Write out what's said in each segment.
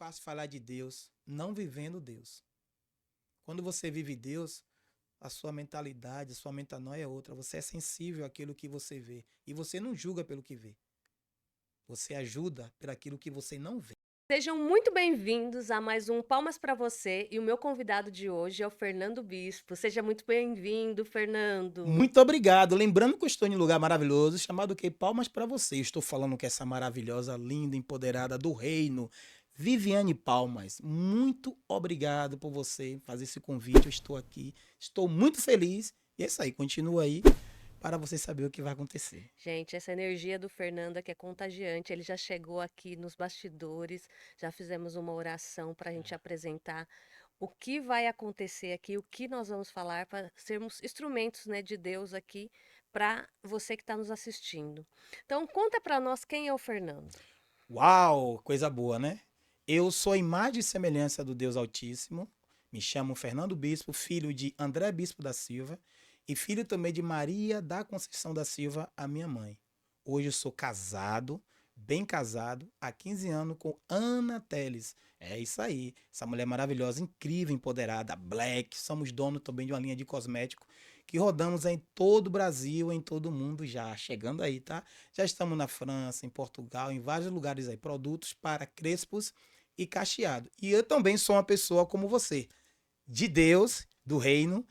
fácil falar de Deus não vivendo Deus. Quando você vive Deus, a sua mentalidade, a sua metanoia é outra. Você é sensível àquilo que você vê. E você não julga pelo que vê. Você ajuda por aquilo que você não vê. Sejam muito bem-vindos a mais um Palmas para Você. E o meu convidado de hoje é o Fernando Bispo. Seja muito bem-vindo, Fernando. Muito obrigado. Lembrando que eu estou em um lugar maravilhoso, chamado que Palmas para você. Estou falando com essa maravilhosa, linda, empoderada do reino, Viviane Palmas. Muito obrigado por você fazer esse convite. Eu estou aqui, estou muito feliz. E é isso aí, continua aí para você saber o que vai acontecer. Gente, essa energia do Fernando aqui é contagiante. Ele já chegou aqui nos bastidores, já fizemos uma oração para a gente apresentar o que vai acontecer aqui, o que nós vamos falar, para sermos instrumentos, né, de Deus aqui para você que está nos assistindo. Então, conta para nós quem é o Fernando. Uau, coisa boa, né? Eu sou a imagem e semelhança do Deus Altíssimo. Me chamo Fernando Bispo, filho de André Bispo da Silva e filho também de Maria da Conceição da Silva, a minha mãe. Hoje eu sou casado, bem casado, há 15 anos com Ana Teles. É isso aí, essa mulher maravilhosa, incrível, empoderada, black. Somos dono também de uma linha de cosmético que rodamos em todo o Brasil, em todo o mundo já, chegando aí, tá? Já estamos na França, em Portugal, em vários lugares aí, produtos para crespos e cacheado. E eu também sou uma pessoa como você, de Deus, do reino.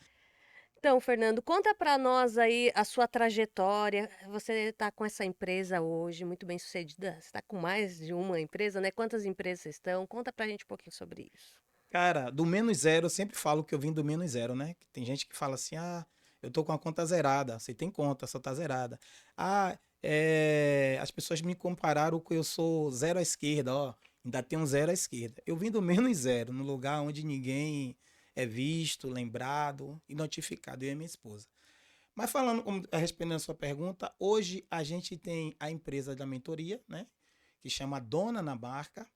Então, Fernando, conta para nós aí a sua trajetória. Você está com essa empresa hoje, muito bem sucedida. Você está com mais de uma empresa, né? Quantas empresas vocês estão? Conta para a gente um pouquinho sobre isso. Cara, do menos zero, eu sempre falo que eu vim do menos zero, né? Tem gente que fala assim, ah, eu tô com a conta zerada. Você tem conta, só tá zerada. Ah, as pessoas me compararam com eu sou zero à esquerda, ó. Ainda tem um zero à esquerda. Eu vim do menos zero, no lugar onde ninguém é visto, lembrado e notificado, eu e minha esposa. Mas falando, respondendo a sua pergunta, hoje a gente tem a empresa da mentoria, né? Que chama Dona na Marca,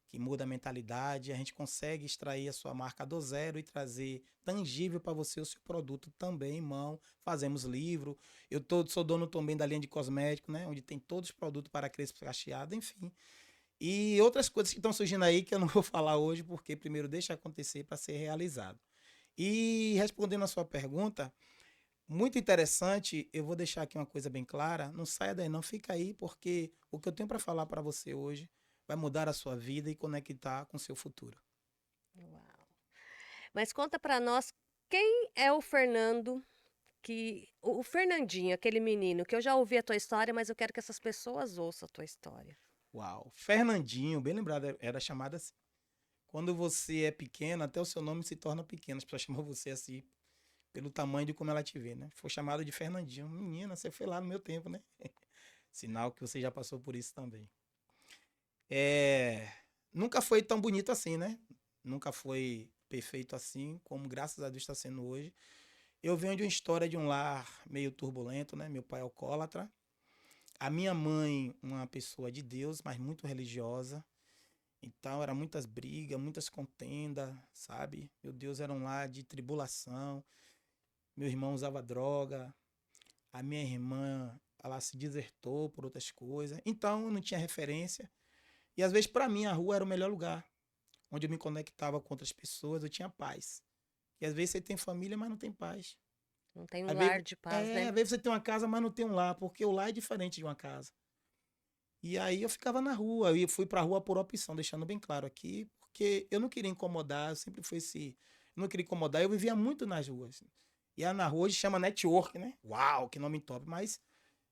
que muda a mentalidade. A gente consegue extrair a sua marca do zero e trazer tangível para você o seu produto também em mão. Fazemos livro. Sou dono também da linha de cosmético, né? Onde tem todos os produtos para crespo cacheado, enfim. E outras coisas que estão surgindo aí que eu não vou falar hoje, porque primeiro deixa acontecer para ser realizado. E respondendo a sua pergunta, muito interessante, eu vou deixar aqui uma coisa bem clara, não saia daí não, fica aí, porque o que eu tenho para falar para você hoje vai mudar a sua vida e conectar com o seu futuro. Uau. Mas conta para nós quem é o Fernando, o Fernandinho, aquele menino, que eu já ouvi a tua história, mas eu quero que essas pessoas ouçam a tua história. Uau, Fernandinho, bem lembrado, era chamada assim. Quando você é pequeno, até o seu nome se torna pequeno, as pessoas chamam você assim, pelo tamanho de como ela te vê, né? Foi chamado de Fernandinho. Menina, você foi lá no meu tempo, né? Sinal que você já passou por isso também. É, nunca foi tão bonito assim, né? Nunca foi perfeito assim, como graças a Deus está sendo hoje. Eu venho de uma história de um lar meio turbulento, né? Meu pai é alcoólatra. A minha mãe, uma pessoa de Deus, mas muito religiosa. Então, era muitas brigas, muitas contendas, sabe? Meu Deus, era um lar de tribulação. Meu irmão usava droga. A minha irmã, ela se desertou por outras coisas. Então, eu não tinha referência. E às vezes, para mim, a rua era o melhor lugar. Onde eu me conectava com outras pessoas, eu tinha paz. E às vezes você tem família, mas não tem paz. Não tem um Às lar vezes, de paz, né? às vezes você tem uma casa, mas não tem um lar, porque o lar é diferente de uma casa. E aí eu ficava na rua, eu fui pra rua por opção, deixando bem claro aqui, porque eu não queria incomodar, eu sempre fui esse. Eu não queria incomodar, eu vivia muito nas ruas. E a na rua hoje chama network, né? Uau, que nome top, mas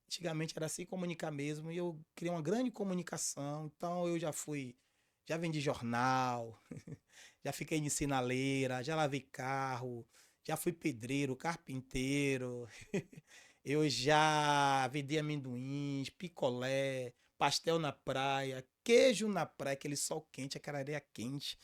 antigamente era se comunicar mesmo, e eu criei uma grande comunicação, então eu já fui, já vendi jornal, já fiquei de sinaleira, já lavei carro, já fui pedreiro, carpinteiro. Eu já vendi amendoins, picolé, pastel na praia, queijo na praia, aquele sol quente, aquela areia quente.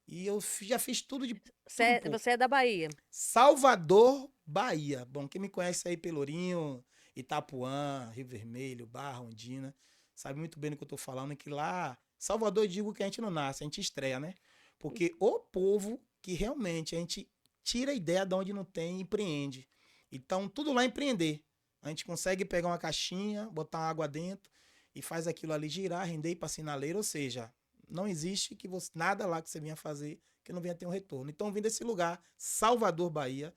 E eu já fiz tudo de Você tudo um é, pouco. você é da Bahia. Salvador, Bahia. Bom, quem me conhece aí, Pelourinho, Itapuã, Rio Vermelho, Barra, Ondina, sabe muito bem do que eu tô falando, que lá, Salvador, eu digo que a gente não nasce, a gente estreia, né? Porque o povo que realmente a gente tira a ideia de onde não tem e empreende. Então, tudo lá é empreender. A gente consegue pegar uma caixinha, botar uma água dentro e faz aquilo ali girar, render para sinaleiro, ou seja, Não existe nada lá que você venha fazer que não venha ter um retorno. Então, eu vim desse lugar, Salvador, Bahia,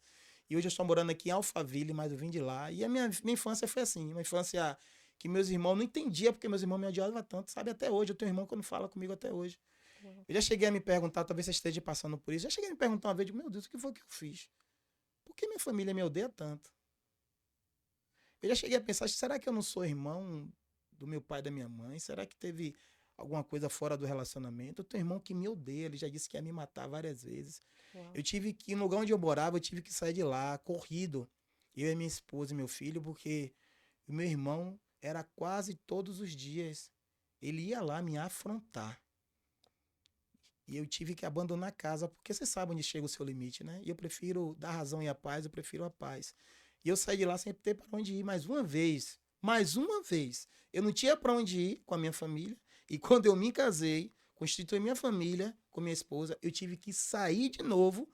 e hoje eu estou morando aqui em Alphaville, mas eu vim de lá. E a minha infância foi assim, uma infância que meus irmãos não entendiam porque meus irmãos me odiavam tanto, sabe? Até hoje, eu tenho um irmão que não fala comigo até hoje. Eu já cheguei a me perguntar, talvez você esteja passando por isso, já cheguei a me perguntar uma vez, meu Deus, o que foi que eu fiz? Por que minha família me odeia tanto? Eu já cheguei a pensar, será que eu não sou irmão do meu pai e da minha mãe? Será que teve alguma coisa fora do relacionamento? Eu tenho um irmão que me odeia, ele já disse que ia me matar várias vezes. Uau. Eu tive que, no lugar onde eu morava, eu tive que sair de lá, corrido. Eu e minha esposa e meu filho, porque o meu irmão era quase todos os dias. Ele ia lá me afrontar. E eu tive que abandonar a casa, porque você sabe onde chega o seu limite, né? E eu prefiro dar razão e a paz, eu prefiro a paz. E eu saí de lá sem ter para onde ir mais uma vez. Mais uma vez. Eu não tinha para onde ir com a minha família. E quando eu me casei, constituí minha família com minha esposa, eu tive que sair de novo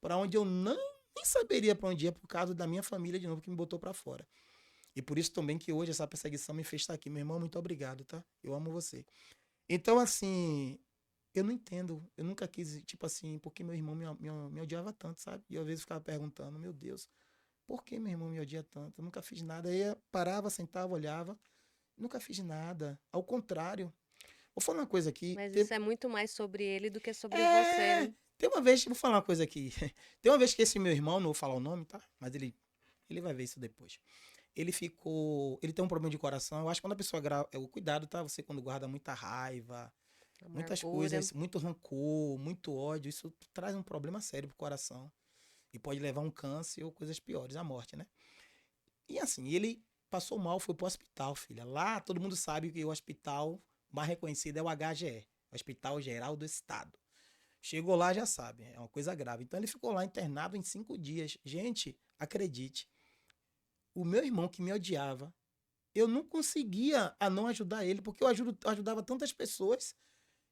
para onde eu não nem saberia para onde ir por causa da minha família de novo que me botou para fora. E por isso também que hoje essa perseguição me fez estar aqui. Meu irmão, muito obrigado, tá? Eu amo você. Então, assim, eu não entendo. Eu nunca quis, tipo assim, porque meu irmão me odiava tanto, sabe? E eu, às vezes ficava perguntando, meu Deus, por que meu irmão me odia tanto? Eu nunca fiz nada. Aí eu parava, sentava, olhava. Nunca fiz nada. Ao contrário. Vou falar uma coisa aqui. Mas isso é muito mais sobre ele do que sobre você, É. né? Tem uma vez, vou falar uma coisa aqui. Tem uma vez que esse meu irmão, não vou falar o nome, tá? Mas ele vai ver isso depois. Ele ficou. Ele tem um problema de coração. Eu acho que quando a pessoa grava. O cuidado, tá? Você quando guarda muita raiva, muitas Amargura. coisas, muito rancor, muito ódio, isso traz um problema sério pro coração. E pode levar a um câncer ou coisas piores, a morte, né? E assim, ele passou mal, foi pro hospital, filha. Lá todo mundo sabe que o hospital mais reconhecido é o HGE, Hospital Geral do Estado. Chegou lá, já sabe, é uma coisa grave. Então ele ficou lá internado em 5 dias. Gente, acredite, o meu irmão que me odiava, eu não conseguia a não ajudar ele, porque eu ajudava tantas pessoas.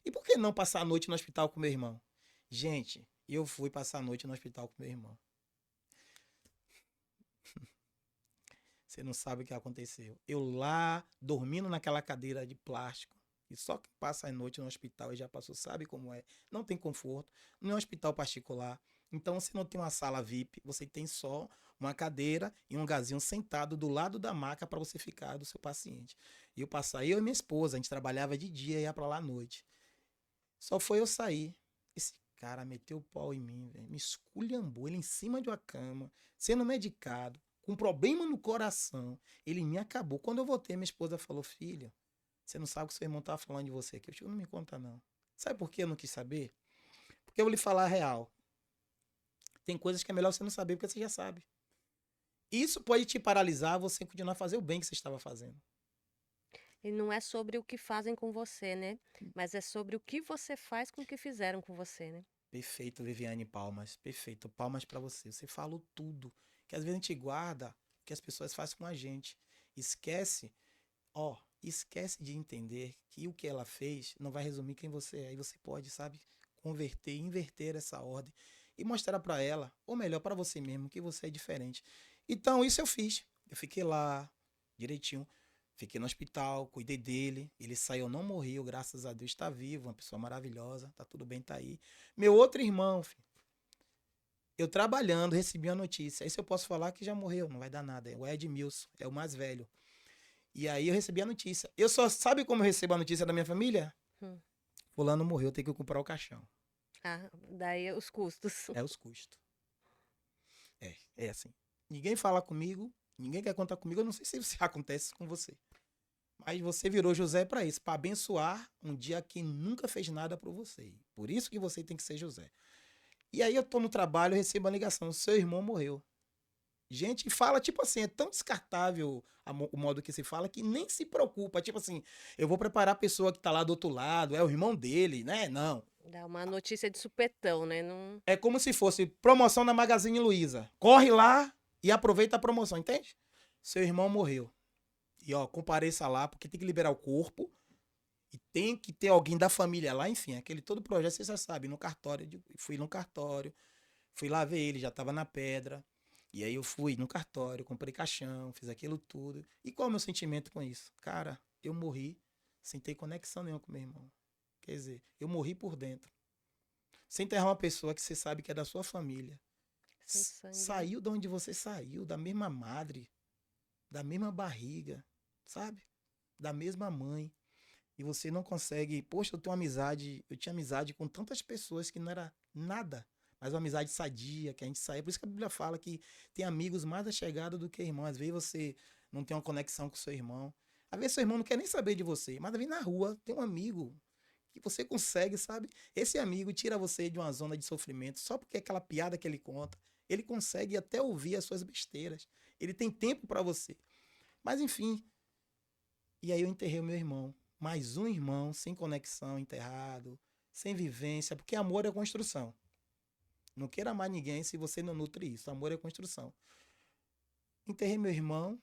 E por que não passar a noite no hospital com meu irmão? Gente, eu fui passar a noite no hospital com meu irmão. Você não sabe o que aconteceu. Eu lá, dormindo naquela cadeira de plástico, e só quem passa a noite no hospital e já passou sabe como é. Não tem conforto, não é um hospital particular. Então você não tem uma sala VIP, você tem só uma cadeira e um lugarzinho sentado do lado da maca para você ficar do seu paciente. E eu passava, eu e minha esposa, a gente trabalhava de dia e ia para lá à noite. Só foi eu sair. Esse cara meteu o pau em mim, velho. Me esculhambou. Ele em cima de uma cama, sendo medicado, com problema no coração. Ele me acabou. Quando eu voltei, minha esposa falou: Filho, você não sabe o que seu irmão tá falando de você aqui. Eu digo: Não me conta, não. Sabe por que eu não quis saber? Porque eu vou lhe falar a real. Tem coisas que é melhor você não saber porque você já sabe. Isso pode te paralisar você continuar a fazer o bem que você estava fazendo. E não é sobre o que fazem com você, né? Mas é sobre o que você faz com o que fizeram com você, né? Perfeito, Viviane Palmas. Perfeito. Palmas pra você. Você falou tudo. Que às vezes a gente guarda o que as pessoas fazem com a gente. Esquece, ó, esquece de entender que o que ela fez não vai resumir quem você é. E você pode, sabe, converter, inverter essa ordem e mostrar pra ela, ou melhor, pra você mesmo, que você é diferente. Então, isso eu fiz. Eu fiquei lá, direitinho. Fiquei no hospital, cuidei dele. Ele saiu, não morreu, graças a Deus, está vivo, uma pessoa maravilhosa, tá tudo bem, tá aí. Meu outro irmão, filho, eu trabalhando, recebi a notícia. Isso eu posso falar que já morreu, não vai dar nada. É o Edmilson, é o mais velho. E aí eu recebi a notícia. Eu só sabe como eu recebo a notícia da minha família? Hum. Fulano morreu, tem que comprar o caixão. Ah, daí os custos. É os custos. É assim. Ninguém fala comigo, ninguém quer contar comigo. Eu não sei se isso acontece com você. Mas você virou José para isso, para abençoar um dia que nunca fez nada por você. Por isso que você tem que ser José. E aí eu tô no trabalho, recebo a ligação, seu irmão morreu. Gente, fala tipo assim, é tão descartável o modo que se fala que nem se preocupa. Tipo assim, eu vou preparar a pessoa que tá lá do outro lado, é o irmão dele, né? Não. Dá uma notícia de supetão, né? Não... É como se fosse promoção na Magazine Luiza. Corre lá e aproveita a promoção, entende? Seu irmão morreu. E ó, compareça lá, porque tem que liberar o corpo. E tem que ter alguém da família lá, enfim, aquele todo projeto, você já sabe, no cartório. Fui no cartório, fui lá ver ele, já tava na pedra. E aí eu fui no cartório, comprei caixão, fiz aquilo tudo. E qual é o meu sentimento com isso? Cara, eu morri sem ter conexão nenhuma com meu irmão. Quer dizer, eu morri por dentro. Você enterrar uma pessoa que você sabe que é da sua família. Seu sangue, né? Saiu de onde você saiu, da mesma madre, da mesma barriga, sabe? Da mesma mãe. E você não consegue. Poxa, eu tinha amizade com tantas pessoas que não era nada. Mas uma amizade sadia, que a gente saía. Por isso que a Bíblia fala que tem amigos mais achegados do que irmão. Às vezes você não tem uma conexão com seu irmão. Às vezes seu irmão não quer nem saber de você. Mas às vezes na rua tem um amigo que você consegue, sabe? Esse amigo tira você de uma zona de sofrimento só porque aquela piada que ele conta. Ele consegue até ouvir as suas besteiras. Ele tem tempo para você. Mas enfim. E aí eu enterrei o meu irmão. Mais um irmão sem conexão, enterrado, sem vivência, porque amor é construção. Não queira mais ninguém se você não nutre isso. Amor é construção. Enterrei meu irmão,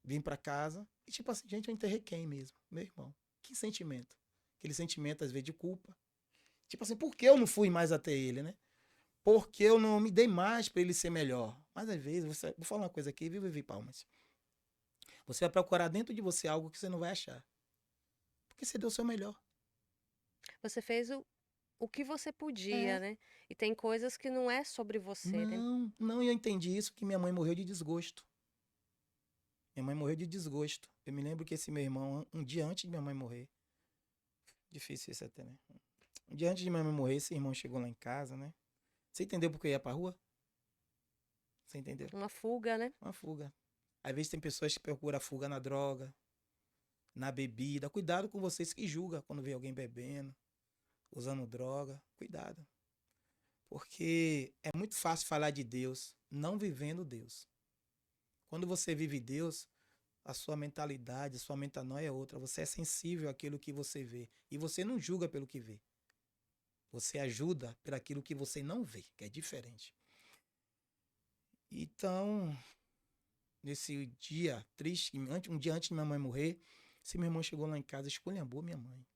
vim para casa e tipo assim, gente, eu enterrei quem mesmo? Meu irmão. Que sentimento? Aquele sentimento às vezes de culpa. Tipo assim, por que eu não fui mais até ele, né? Porque eu não me dei mais para ele ser melhor. Mas às vezes, vou falar uma coisa aqui, viu, Vivi Palmas? Você vai procurar dentro de você algo que você não vai achar. Porque você deu o seu melhor. Você fez o que você podia, É. né? E tem coisas que não é sobre você, né? Não, não, e eu entendi isso que minha mãe morreu de desgosto. Minha mãe morreu de desgosto. Eu me lembro que esse meu irmão, um dia antes de minha mãe morrer, difícil isso até, né? Um dia antes de minha mãe morrer, esse irmão chegou lá em casa, né? Você entendeu por que eu ia pra rua? Você entendeu? Uma fuga, né? Uma fuga. Às vezes tem pessoas que procuram a fuga na droga, na bebida. Cuidado com vocês que julgam quando vê alguém bebendo, usando droga. Cuidado. Porque é muito fácil falar de Deus não vivendo Deus. Quando você vive Deus, a sua mentalidade, a sua metanoia é outra. Você é sensível àquilo que você vê. E você não julga pelo que vê. Você ajuda por aquilo que você não vê, que é diferente. Então, nesse dia triste, um dia antes de minha mãe morrer, esse meu irmão chegou lá em casa e esculhambou minha mãe.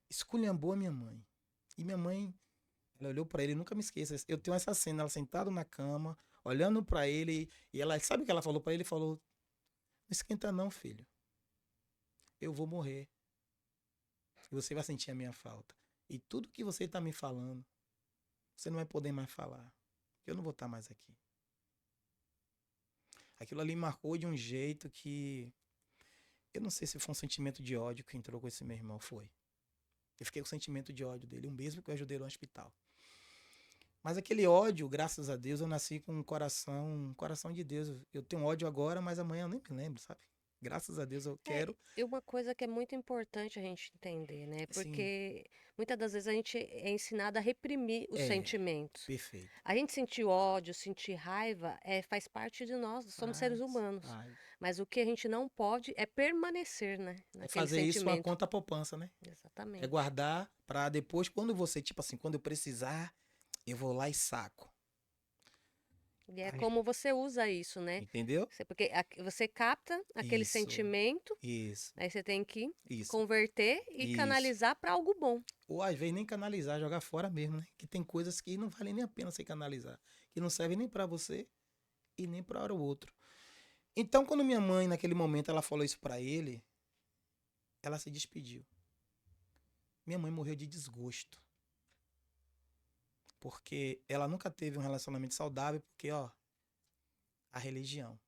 Esculhambou minha mãe. E minha mãe, ela olhou pra ele, nunca me esqueça. Eu tenho essa cena, ela sentada na cama, olhando pra ele, e ela, sabe o que ela falou pra ele? Falou: "Não esquenta não, filho. Eu vou morrer. E você vai sentir a minha falta. E tudo que você tá me falando, você não vai poder mais falar. Eu não vou estar mais aqui." Aquilo ali marcou de um jeito que eu não sei se foi um sentimento de ódio que entrou com esse meu irmão. Foi. Eu fiquei com o sentimento de ódio dele, um mesmo que eu ajudei ele no hospital. Mas aquele ódio, graças a Deus, eu nasci com um coração de Deus. Eu tenho ódio agora, mas amanhã eu nem me lembro, sabe? Graças a Deus eu É, quero. e uma coisa que é muito importante a gente entender, né? Sim, Porque muitas das vezes a gente é ensinado a reprimir os é, sentimentos. perfeito. A gente sentir ódio, sentir raiva, faz parte de nós, somos seres Faz, humanos. faz. Mas o que a gente não pode é permanecer, né, É naquele fazer isso uma sentimento. conta poupança, né? É Exatamente. guardar pra depois, quando você, tipo assim, quando eu precisar, eu vou lá e saco. E é Ai, como você usa isso, né? entendeu? Porque você capta aquele Isso, sentimento, isso, aí você tem que isso, converter e isso. canalizar para algo bom. Ou às vezes nem canalizar, jogar fora mesmo, né? Que tem coisas que não valem nem a pena você canalizar, que não servem nem pra você e nem para o outro. Então, quando minha mãe, naquele momento, ela falou isso pra ele, ela se despediu. Minha mãe morreu de desgosto, porque ela nunca teve um relacionamento saudável, porque, ó, a religião,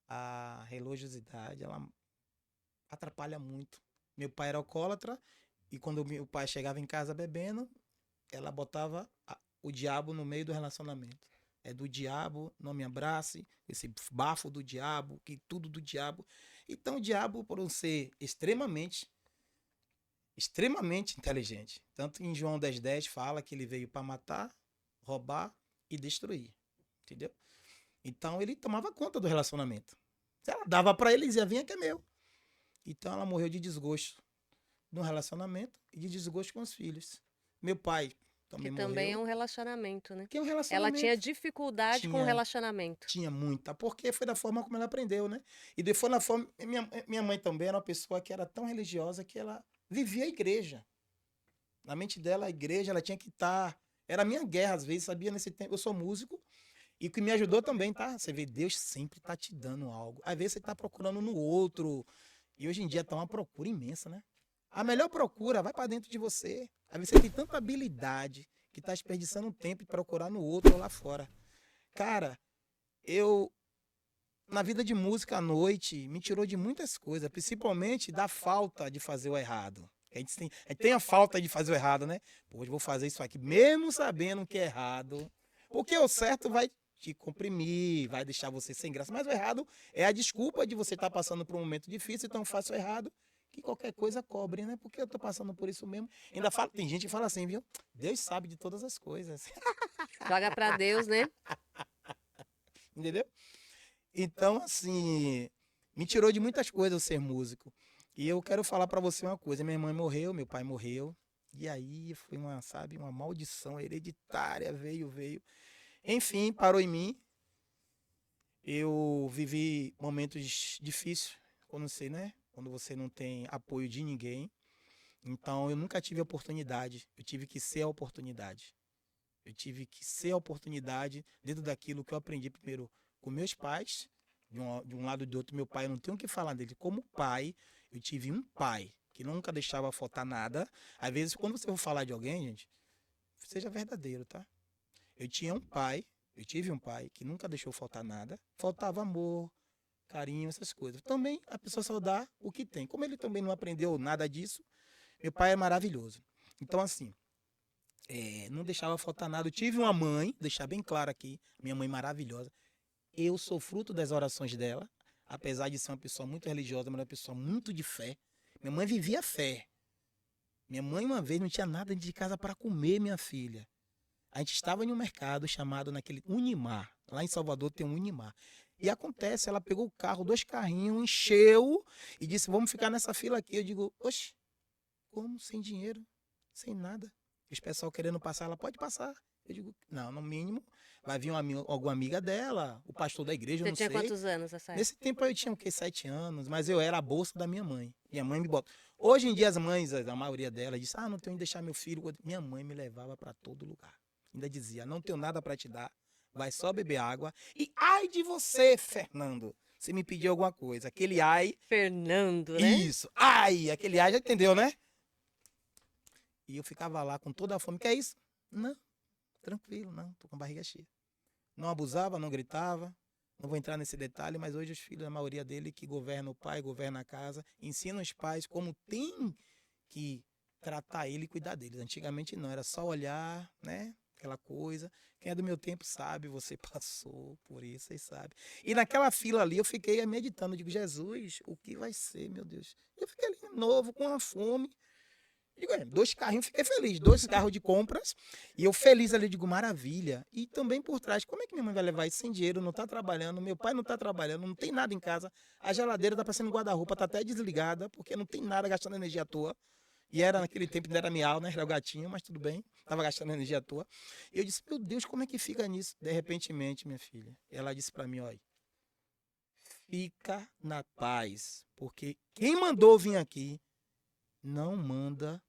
a religiosidade, ela atrapalha muito. Meu pai era alcoólatra e quando meu pai chegava em casa bebendo, ela botava o diabo no meio do relacionamento. É do diabo, não me abrace, esse bafo do diabo, que tudo do diabo. Então o diabo, por um ser extremamente inteligente. Tanto em João 10:10 fala que ele veio para matar, roubar e destruir. Entendeu? Então ele tomava conta do relacionamento. Se ela dava para ele, dizia: "Vinha que é meu." Então ela morreu de desgosto no relacionamento e de desgosto com os filhos. Meu pai Que também também é morreu, um relacionamento, né? que é um Ela tinha relacionamento. dificuldade com o Tinha, relacionamento. tinha muita, porque foi da forma como ela aprendeu, né? E depois na forma. Minha mãe também era uma pessoa que era tão religiosa que ela vivia a igreja. Na mente dela, a igreja, ela tinha que estar. Era a minha guerra, às vezes, sabia? Nesse tempo, eu sou músico, e o que me ajudou também, tá? Você vê, Deus sempre tá te dando algo. Às vezes você tá procurando no outro. E hoje em dia tá uma procura imensa, né? A melhor procura vai para dentro de você. Às vezes você tem tanta habilidade que está desperdiçando um tempo de procurar no outro ou lá fora. Cara, eu, na vida de música à noite, me tirou de muitas coisas, principalmente da falta de fazer o errado. A gente tem a falta de fazer o errado, né? Pô, hoje eu vou fazer isso aqui, mesmo sabendo que é errado. Porque o certo vai te comprimir, vai deixar você sem graça. Mas o errado é a desculpa de você estar passando por um momento difícil, então faça o errado, que qualquer coisa cobre, né? Porque eu tô passando por isso mesmo. Ainda fala, tem gente que fala assim, viu? Deus sabe de todas as coisas. Joga para Deus, né? Entendeu? Então, assim, me tirou de muitas coisas eu ser músico. E eu quero falar pra você uma coisa: minha mãe morreu, meu pai morreu. E aí foi uma, sabe, uma maldição hereditária, veio. Enfim, parou em mim. Eu vivi momentos difíceis, quando você, né? Quando você não tem apoio de ninguém. Então, eu nunca tive oportunidade. Eu tive que ser a oportunidade. Eu tive que ser a oportunidade dentro daquilo que eu aprendi primeiro com meus pais, de um lado e do outro. Meu pai, eu não tenho o que falar dele. Como pai, eu tive um pai que nunca deixava faltar nada. Às vezes, quando você for falar de alguém, gente, seja verdadeiro, tá? Eu tinha um pai, eu tive um pai que nunca deixou faltar nada. Faltava amor, carinho, essas coisas. Também a pessoa só dá o que tem. Como ele também não aprendeu nada disso, meu pai é maravilhoso. Então, assim, não deixava faltar nada. Eu tive uma mãe, deixar bem claro aqui, minha mãe maravilhosa. Eu sou fruto das orações dela, apesar de ser uma pessoa muito religiosa, mas uma pessoa muito de fé. Minha mãe vivia fé. Minha mãe uma vez não tinha nada de casa para comer, minha filha. A gente estava em um mercado chamado naquele Unimar. Lá em Salvador tem um Unimar. E acontece, ela pegou o carro, 2 carrinhos, encheu e disse: vamos ficar nessa fila aqui. Eu digo: oxe, como? Sem dinheiro? Sem nada? E os pessoal querendo passar, ela pode passar. Eu digo: não, no mínimo, vai vir alguma amiga dela, o pastor da igreja, eu Você não tinha sei. quantos anos nessa época? Nesse tempo eu tinha o quê? 7 anos, mas eu era a bolsa da minha mãe. Minha mãe me bota. Hoje em dia as mães, a maioria delas, diz: não tenho onde deixar meu filho. Minha mãe me levava para todo lugar. Ainda dizia: não tenho nada para te dar, vai só beber água. E ai de você, Fernando, você me pediu alguma coisa. Aquele ai, Fernando, né? isso, ai, aquele ai, já entendeu, né? E eu ficava lá com toda a fome. Quer isso? Não, tranquilo, não, tô com a barriga cheia. Não abusava, não gritava. Não vou entrar nesse detalhe, mas hoje os filhos, a maioria dele, que governa o pai, governa a casa, ensina os pais como tem que tratar ele e cuidar deles. Antigamente não, era só olhar, né? Aquela coisa. Quem é do meu tempo sabe, você passou por isso, vocês sabem. E naquela fila ali eu fiquei meditando, digo: Jesus, o que vai ser, meu Deus? Eu fiquei ali novo, com uma fome. Digo: 2 carrinhos, fiquei feliz. 2 carros de compras. E eu feliz ali, digo: maravilha. E também por trás, como é que minha mãe vai levar isso sem dinheiro? Não tá trabalhando, meu pai não tá trabalhando, não tem nada em casa. A geladeira tá parecendo guarda-roupa, tá até desligada, porque não tem nada, gastando energia à toa. E era naquele tempo, ainda era miau, né? Era o gatinho, mas tudo bem. Tava gastando energia à toa. E eu disse: meu Deus, como é que fica nisso? De repentemente, minha filha, ela disse pra mim: olha, fica na paz, porque quem mandou vir aqui não manda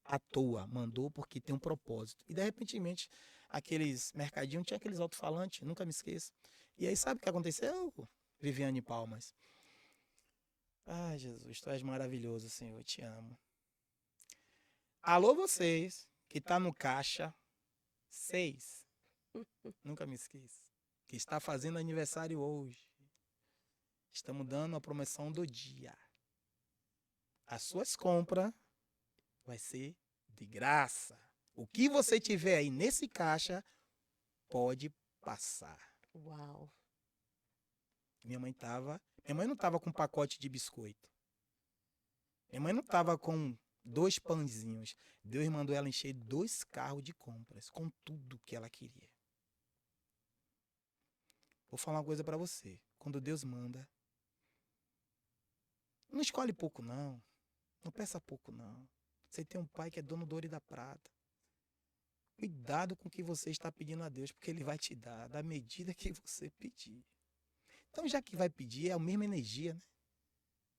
à toa, mandou porque tem um propósito. E de repentemente, aqueles mercadinhos tinha aqueles alto-falantes, nunca me esqueço. E aí sabe o que aconteceu, Viviane Palmas? Ai, Jesus, tu és maravilhoso, Senhor, eu te amo. Alô, vocês que tá no caixa 6, nunca me esqueço, que está fazendo aniversário hoje. Estamos dando a promoção do dia. As suas compras vai ser de graça. O que você tiver aí nesse caixa pode passar. Uau. Minha mãe não tava com um pacote de biscoito. Minha mãe não tava com 2 pãezinhos. Deus mandou ela encher 2 carros de compras com tudo que ela queria. Vou falar uma coisa pra você. Quando Deus manda, não escolhe pouco não. Não peça pouco não. Você tem um pai que é dono do ouro e da prata. Cuidado com o que você está pedindo a Deus, porque Ele vai te dar da medida que você pedir. Então, já que vai pedir, é a mesma energia, né?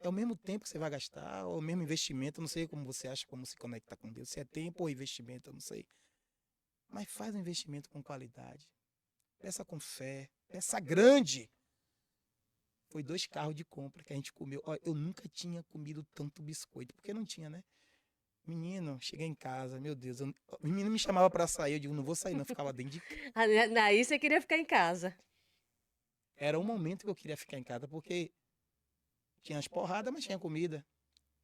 É o mesmo tempo que você vai gastar, ou o mesmo investimento. Eu não sei como você acha como se conectar com Deus. Se é tempo ou investimento, eu não sei. Mas faz um investimento com qualidade. Peça com fé. Peça grande. Foi 2 carros de compra que a gente comeu. Ó, eu nunca tinha comido tanto biscoito, porque não tinha, né? Menino, cheguei em casa, meu Deus. O menino me chamava pra sair, eu digo, não vou sair, não. Eu ficava dentro de casa. Aí você queria ficar em casa. Era o momento que eu queria ficar em casa, porque tinha as porradas, mas tinha comida.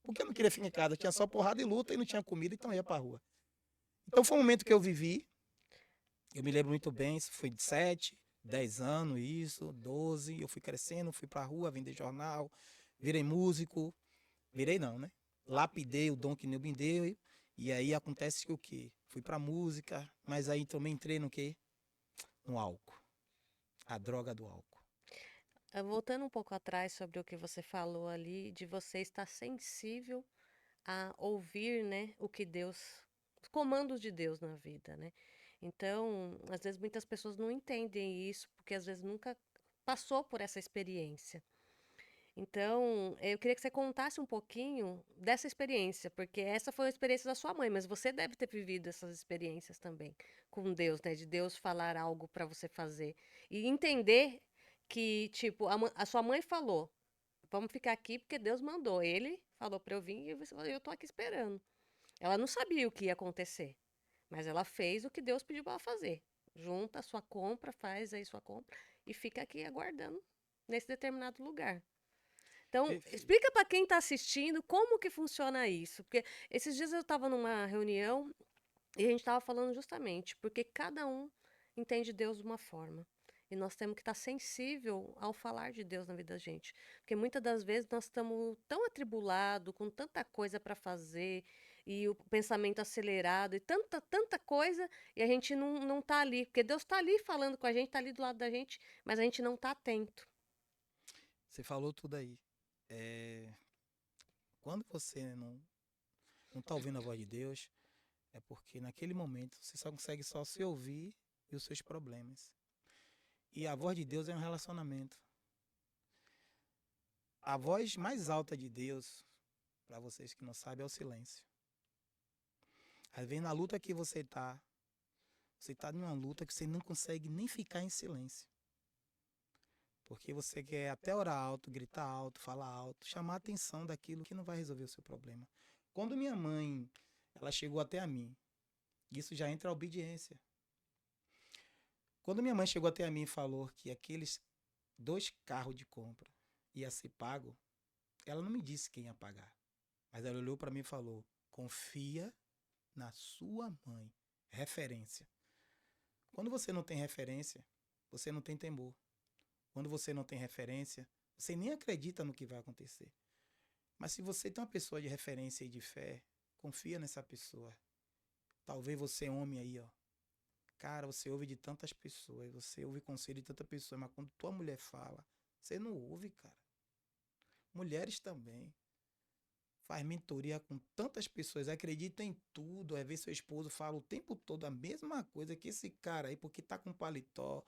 Porque eu não queria ficar em casa, tinha só porrada e luta e não tinha comida, então eu ia pra rua. Então foi um momento que eu vivi, eu me lembro muito bem, isso foi de 7, 10 anos, isso, 12. Eu fui crescendo, fui pra rua vender jornal, virei músico, virei não, né? Lapidei o dom que Deus me deu, e aí acontece que o quê? Fui pra música, mas aí também entrei no quê? No álcool, a droga do álcool. Voltando um pouco atrás sobre o que você falou ali, de você estar sensível a ouvir, né, o que Deus, os comandos de Deus na vida, né? Então, às vezes muitas pessoas não entendem isso, porque às vezes nunca passou por essa experiência. Então, eu queria que você contasse um pouquinho dessa experiência, porque essa foi a experiência da sua mãe, mas você deve ter vivido essas experiências também com Deus, né? De Deus falar algo para você fazer. E entender que, tipo, a sua mãe falou: vamos ficar aqui porque Deus mandou. Ele falou para eu vir e você falou, eu tô aqui esperando. Ela não sabia o que ia acontecer, mas ela fez o que Deus pediu para ela fazer. Junta a sua compra, faz aí sua compra e fica aqui aguardando nesse determinado lugar. Então, Perfeito. explica para quem está assistindo como que funciona isso, porque esses dias eu estava numa reunião e a gente estava falando justamente porque cada um entende Deus de uma forma. E nós temos que estar sensível ao falar de Deus na vida da gente. Porque muitas das vezes nós estamos tão atribulados, com tanta coisa para fazer, e o pensamento acelerado, e tanta coisa, e a gente não está ali. Porque Deus está ali falando com a gente, está ali do lado da gente, mas a gente não está atento. Você falou tudo aí. É, quando você não tá ouvindo a voz de Deus, é porque naquele momento você só consegue só se ouvir e os seus problemas. E a voz de Deus é um relacionamento. A voz mais alta de Deus, para vocês que não sabem, é o silêncio. Às vezes na luta que você tá numa luta que você não consegue nem ficar em silêncio. Porque você quer até orar alto, gritar alto, falar alto, chamar a atenção daquilo que não vai resolver o seu problema. Quando minha mãe, ela chegou até a mim, isso já entra a obediência. Quando minha mãe chegou até a mim e falou que aqueles 2 carros de compra ia ser pago, ela não me disse quem ia pagar. Mas ela olhou para mim e falou: confia na sua mãe. Referência. Quando você não tem referência, você não tem temor. Quando você não tem referência, você nem acredita no que vai acontecer. Mas se você tem uma pessoa de referência e de fé, confia nessa pessoa. Talvez você, homem aí, ó. Cara, você ouve de tantas pessoas, você ouve conselho de tantas pessoas, mas quando tua mulher fala, você não ouve, cara. Mulheres também. Faz mentoria com tantas pessoas, acredita em tudo, aí vê seu esposo fala o tempo todo a mesma coisa que esse cara aí, porque tá com paletó,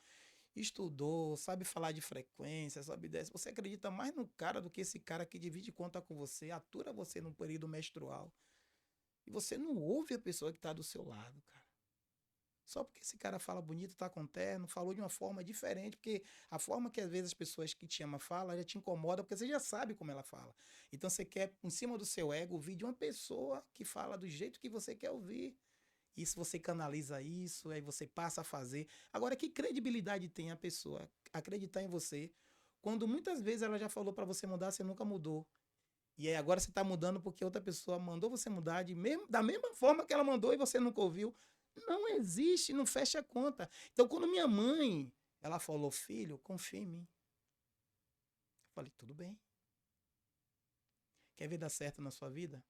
estudou, sabe falar de frequência, sabe dessa. Você acredita mais no cara do que esse cara que divide conta com você, atura você no período menstrual. E você não ouve a pessoa que tá do seu lado, cara. Só porque esse cara fala bonito, tá com terno, falou de uma forma diferente, porque a forma que às vezes as pessoas que te amam falam já te incomoda, porque você já sabe como ela fala. Então você quer, em cima do seu ego, ouvir de uma pessoa que fala do jeito que você quer ouvir. Isso você canaliza isso, aí você passa a fazer. Agora, que credibilidade tem a pessoa acreditar em você quando muitas vezes ela já falou para você mudar, você nunca mudou. E aí agora você está mudando porque outra pessoa mandou você mudar da mesma forma que ela mandou e você nunca ouviu. Não existe, não fecha a conta. Então, quando minha mãe, ela falou, filho, confia em mim. Eu falei, tudo bem. Quer ver dar certo na sua vida?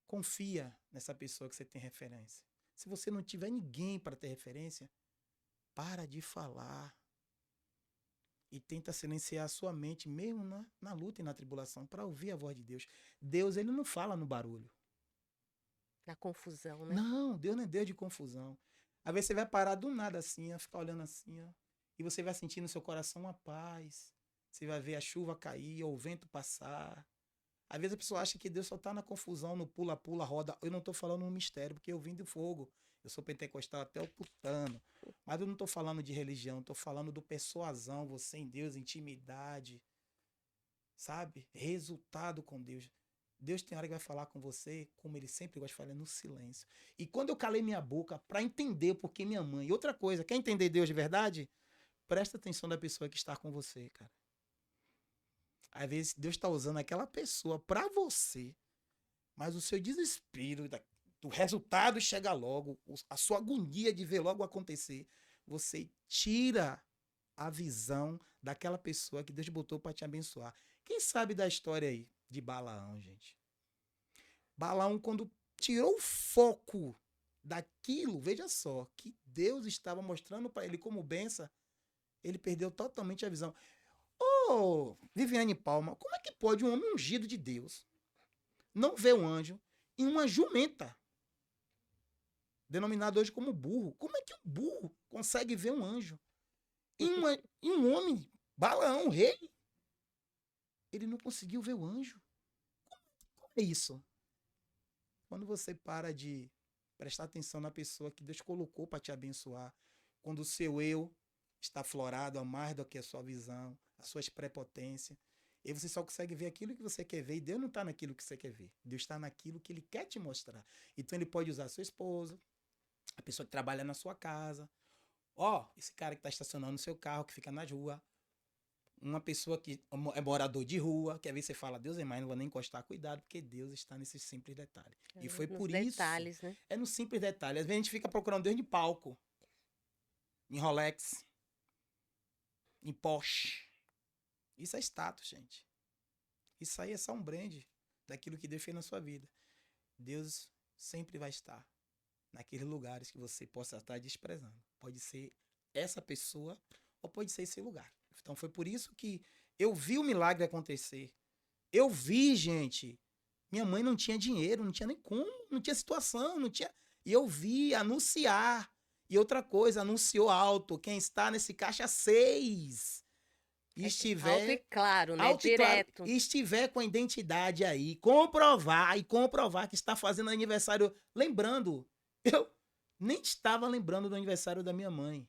Confia nessa pessoa que você tem referência. Se você não tiver ninguém para ter referência, para de falar. E tenta silenciar a sua mente, mesmo na luta e na tribulação, para ouvir a voz de Deus. Deus, ele não fala no barulho. Na confusão, né? Não, Deus não é Deus de confusão. Às vezes você vai parar do nada assim, ó, ficar olhando assim, ó, e você vai sentir no seu coração uma paz. Você vai ver a chuva cair ou o vento passar. Às vezes a pessoa acha que Deus só está na confusão, no pula-pula, roda. Eu não estou falando no mistério, porque eu vim do fogo. Eu sou pentecostal até o putano. Mas eu não estou falando de religião, estou falando do persuasão, você em Deus, intimidade, sabe? Resultado com Deus. Deus tem hora que vai falar com você, como ele sempre gosta de falar, no silêncio. E quando eu calei minha boca para entender o porquê minha mãe. E outra coisa, quer entender Deus de verdade? Presta atenção da pessoa que está com você, cara. Às vezes Deus está usando aquela pessoa para você, mas o seu desespero do resultado chega logo, a sua agonia de ver logo acontecer, você tira a visão daquela pessoa que Deus botou para te abençoar. Quem sabe da história aí de Balaão, gente? Balaão, quando tirou o foco daquilo, veja só, que Deus estava mostrando para ele como benção, ele perdeu totalmente a visão. Ô, Viviane Palma, como é que pode um homem ungido de Deus não ver um anjo em uma jumenta, denominado hoje como burro? Como é que um burro consegue ver um anjo? Em um homem, Balaão, rei, ele não conseguiu ver o anjo. Como é isso? Quando você para de prestar atenção na pessoa que Deus colocou para te abençoar, quando o seu eu está florado a mais do que a sua visão, as suas prepotências, e você só consegue ver aquilo que você quer ver, e Deus não está naquilo que você quer ver. Deus está naquilo que Ele quer te mostrar. Então Ele pode usar a sua esposa, a pessoa que trabalha na sua casa, esse cara que está estacionando no seu carro, que fica na rua, uma pessoa que é morador de rua, que às vezes você fala, Deus é mais, não vou nem encostar, cuidado, porque Deus está nesses simples detalhes. E foi Nos por isso, detalhes, né? é no simples detalhe. Às vezes a gente fica procurando Deus de palco, em Rolex, em Porsche. Isso é status, gente. Isso aí é só um brand daquilo que Deus fez na sua vida. Deus sempre vai estar naqueles lugares que você possa estar desprezando. Pode ser essa pessoa ou pode ser esse lugar. Então foi por isso que eu vi o milagre acontecer. Eu vi, gente. Minha mãe não tinha dinheiro, não tinha nem como, não tinha situação, não tinha. E eu vi anunciar. E outra coisa, anunciou alto. Quem está nesse caixa 6 e Alto e estiver claro, né? alto e claro, Direto. e estiver com a identidade aí, comprovar que está fazendo aniversário. Lembrando, eu nem estava lembrando do aniversário da minha mãe.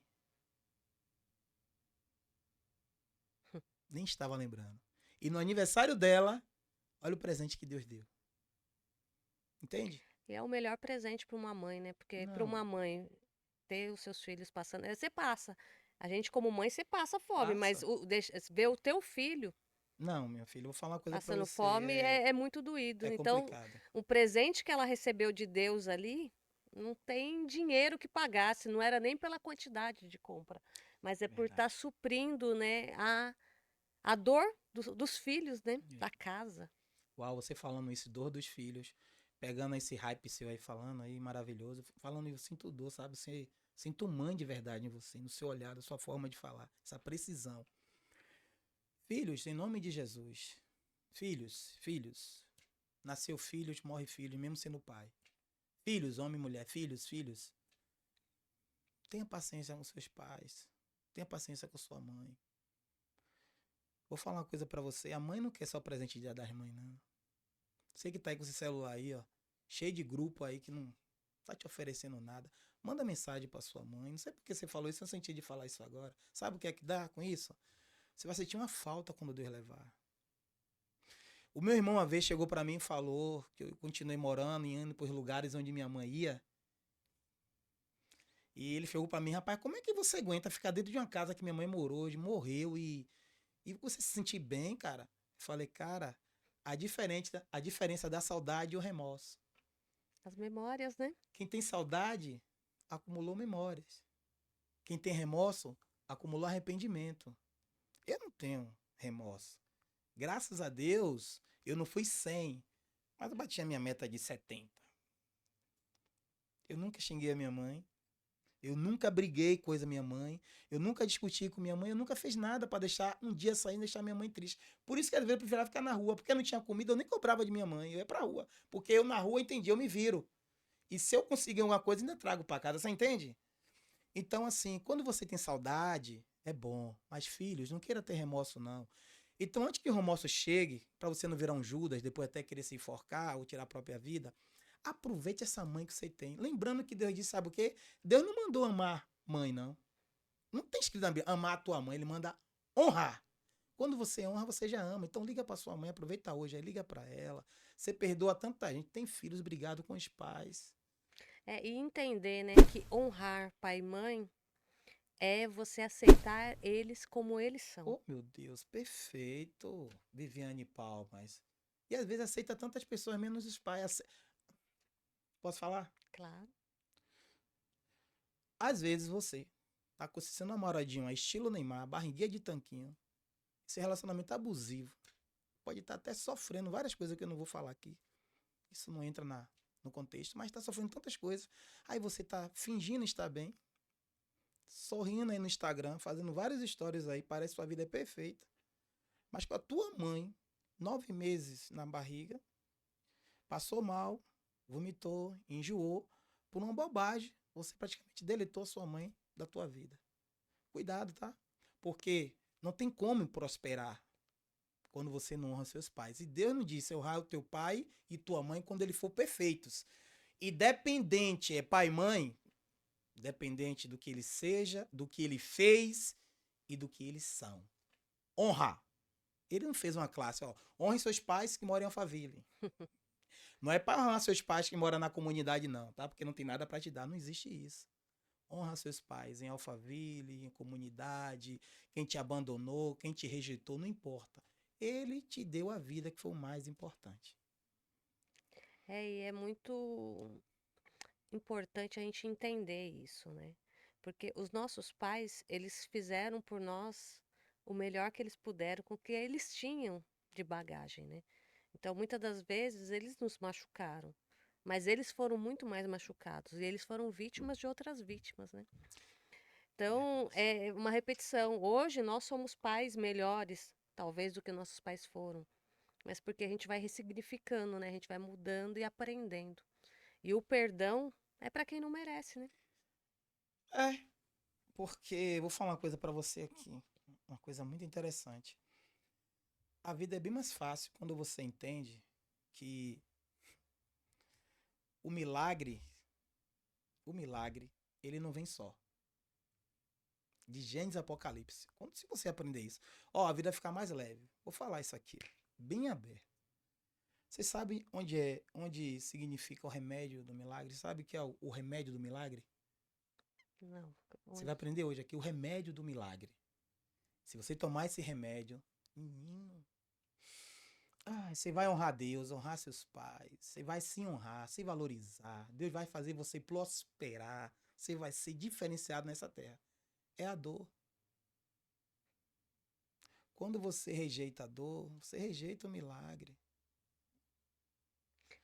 Nem estava lembrando. E no aniversário dela, olha o presente que Deus deu. Entende? E é o melhor presente para uma mãe, né? Porque para Não, uma mãe ter os seus filhos passando, você passa. A gente como mãe, você passa fome, mas passa. ver o teu filho Não, minha filha, eu vou falar uma coisa pra passando você. fome é muito doído. É Então, complicado. o presente que ela recebeu de Deus ali, não tem dinheiro que pagasse, não era nem pela quantidade de compra, mas é por estar Verdade. suprindo, né, a dor dos filhos, né, da casa. Uau, você falando isso, dor dos filhos, pegando esse hype seu aí, falando aí, maravilhoso. Falando, eu sinto dor, sabe? Você, sinto mãe de verdade em você, no seu olhar, na sua forma de falar, essa precisão. Filhos, em nome de Jesus. Filhos. Nasceu filhos, morre filhos, mesmo sendo pai. Filhos, homem e mulher, filhos. Tenha paciência com seus pais. Tenha paciência com sua mãe. Vou falar uma coisa pra você. A mãe não quer só presente de Dia das Mães, não. Você que tá aí com esse celular aí, ó. Cheio de grupo aí que não tá te oferecendo nada. Manda mensagem pra sua mãe. Não sei por que você falou isso, eu senti de falar isso agora. Sabe o que é que dá com isso? Você vai sentir uma falta quando Deus levar. O meu irmão uma vez chegou pra mim e falou que eu continuei morando e indo pros lugares onde minha mãe ia. E ele chegou pra mim, rapaz, como é que você aguenta ficar dentro de uma casa que minha mãe morreu e você se sentir bem, cara? Eu falei, cara, a diferença da saudade e o remorso. As memórias, né? Quem tem saudade acumulou memórias. Quem tem remorso acumulou arrependimento. Eu não tenho remorso. Graças a Deus, eu não fui 100, mas eu bati a minha meta de 70. Eu nunca xinguei a minha mãe. Eu nunca briguei com a minha mãe. Eu nunca discuti com minha mãe. Eu nunca fiz nada para deixar um dia sair e deixar minha mãe triste. Por isso que às vezes eu preferia ficar na rua. Porque eu não tinha comida, eu nem cobrava de minha mãe. Eu ia pra rua. Porque eu na rua entendi, eu me viro. E se eu conseguir alguma coisa, ainda trago para casa. Você entende? Então, assim, quando você tem saudade, é bom. Mas, filhos, não queira ter remorso, não. Então, antes que o remorso chegue, para você não virar um Judas, depois até querer se enforcar ou tirar a própria vida, aproveite essa mãe que você tem. Lembrando que Deus disse, sabe o quê? Deus não mandou amar mãe, não. Não tem escrito na Bíblia, amar a tua mãe. Ele manda honrar. Quando você honra, você já ama. Então liga para sua mãe, aproveita hoje, aí liga para ela. Você perdoa tanta gente. Tem filhos brigados com os pais. E entender, né, que honrar pai e mãe é você aceitar eles como eles são. Oh, meu Deus, perfeito. Viviane Palmas. E às vezes aceita tantas pessoas, menos os pais. Posso falar? Claro. Às vezes você tá com seu namoradinho, estilo Neymar, barriguinha de tanquinho. Esse relacionamento abusivo. Pode estar até sofrendo várias coisas que eu não vou falar aqui. Isso não entra no contexto, mas está sofrendo tantas coisas. Aí você tá fingindo estar bem, sorrindo aí no Instagram, fazendo várias histórias aí, parece que sua vida é perfeita. Mas com a tua mãe, 9 meses na barriga, passou mal, vomitou, enjoou, por uma bobagem, você praticamente deletou a sua mãe da tua vida. Cuidado, tá? Porque não tem como prosperar quando você não honra seus pais. E Deus não disse honrar o teu pai e tua mãe quando eles for perfeitos. E dependente é pai e mãe, dependente do que ele seja, do que ele fez e do que eles são. Honrar. Ele não fez uma classe, ó. Honre seus pais que moram em Alphaville. Não é para honrar seus pais que moram na comunidade, não, tá? Porque não tem nada para te dar, não existe isso. Honra seus pais em Alphaville, em comunidade, quem te abandonou, quem te rejeitou, não importa. Ele te deu a vida, que foi o mais importante. E é muito importante a gente entender isso, né? Porque os nossos pais, eles fizeram por nós o melhor que eles puderam com o que eles tinham de bagagem, né? Então, muitas das vezes, eles nos machucaram, mas eles foram muito mais machucados e eles foram vítimas de outras vítimas, né? Então, é uma repetição. Hoje, nós somos pais melhores, talvez, do que nossos pais foram, mas porque a gente vai ressignificando, né? A gente vai mudando e aprendendo. E o perdão é para quem não merece, né? É, porque vou falar uma coisa para você aqui, uma coisa muito interessante. A vida é bem mais fácil quando você entende que o milagre, ele não vem só. De Gênesis e Apocalipse. Se você aprender isso, ó, a vida vai ficar mais leve. Vou falar isso aqui, bem aberto. Você sabe onde significa o remédio do milagre? Sabe o que é o remédio do milagre? Não. Você vai aprender hoje aqui o remédio do milagre. Se você tomar esse remédio, menino, você vai honrar Deus, honrar seus pais, você vai se honrar, se valorizar. Deus vai fazer você prosperar, você vai ser diferenciado nessa terra. É a dor. Quando você rejeita a dor, você rejeita o milagre.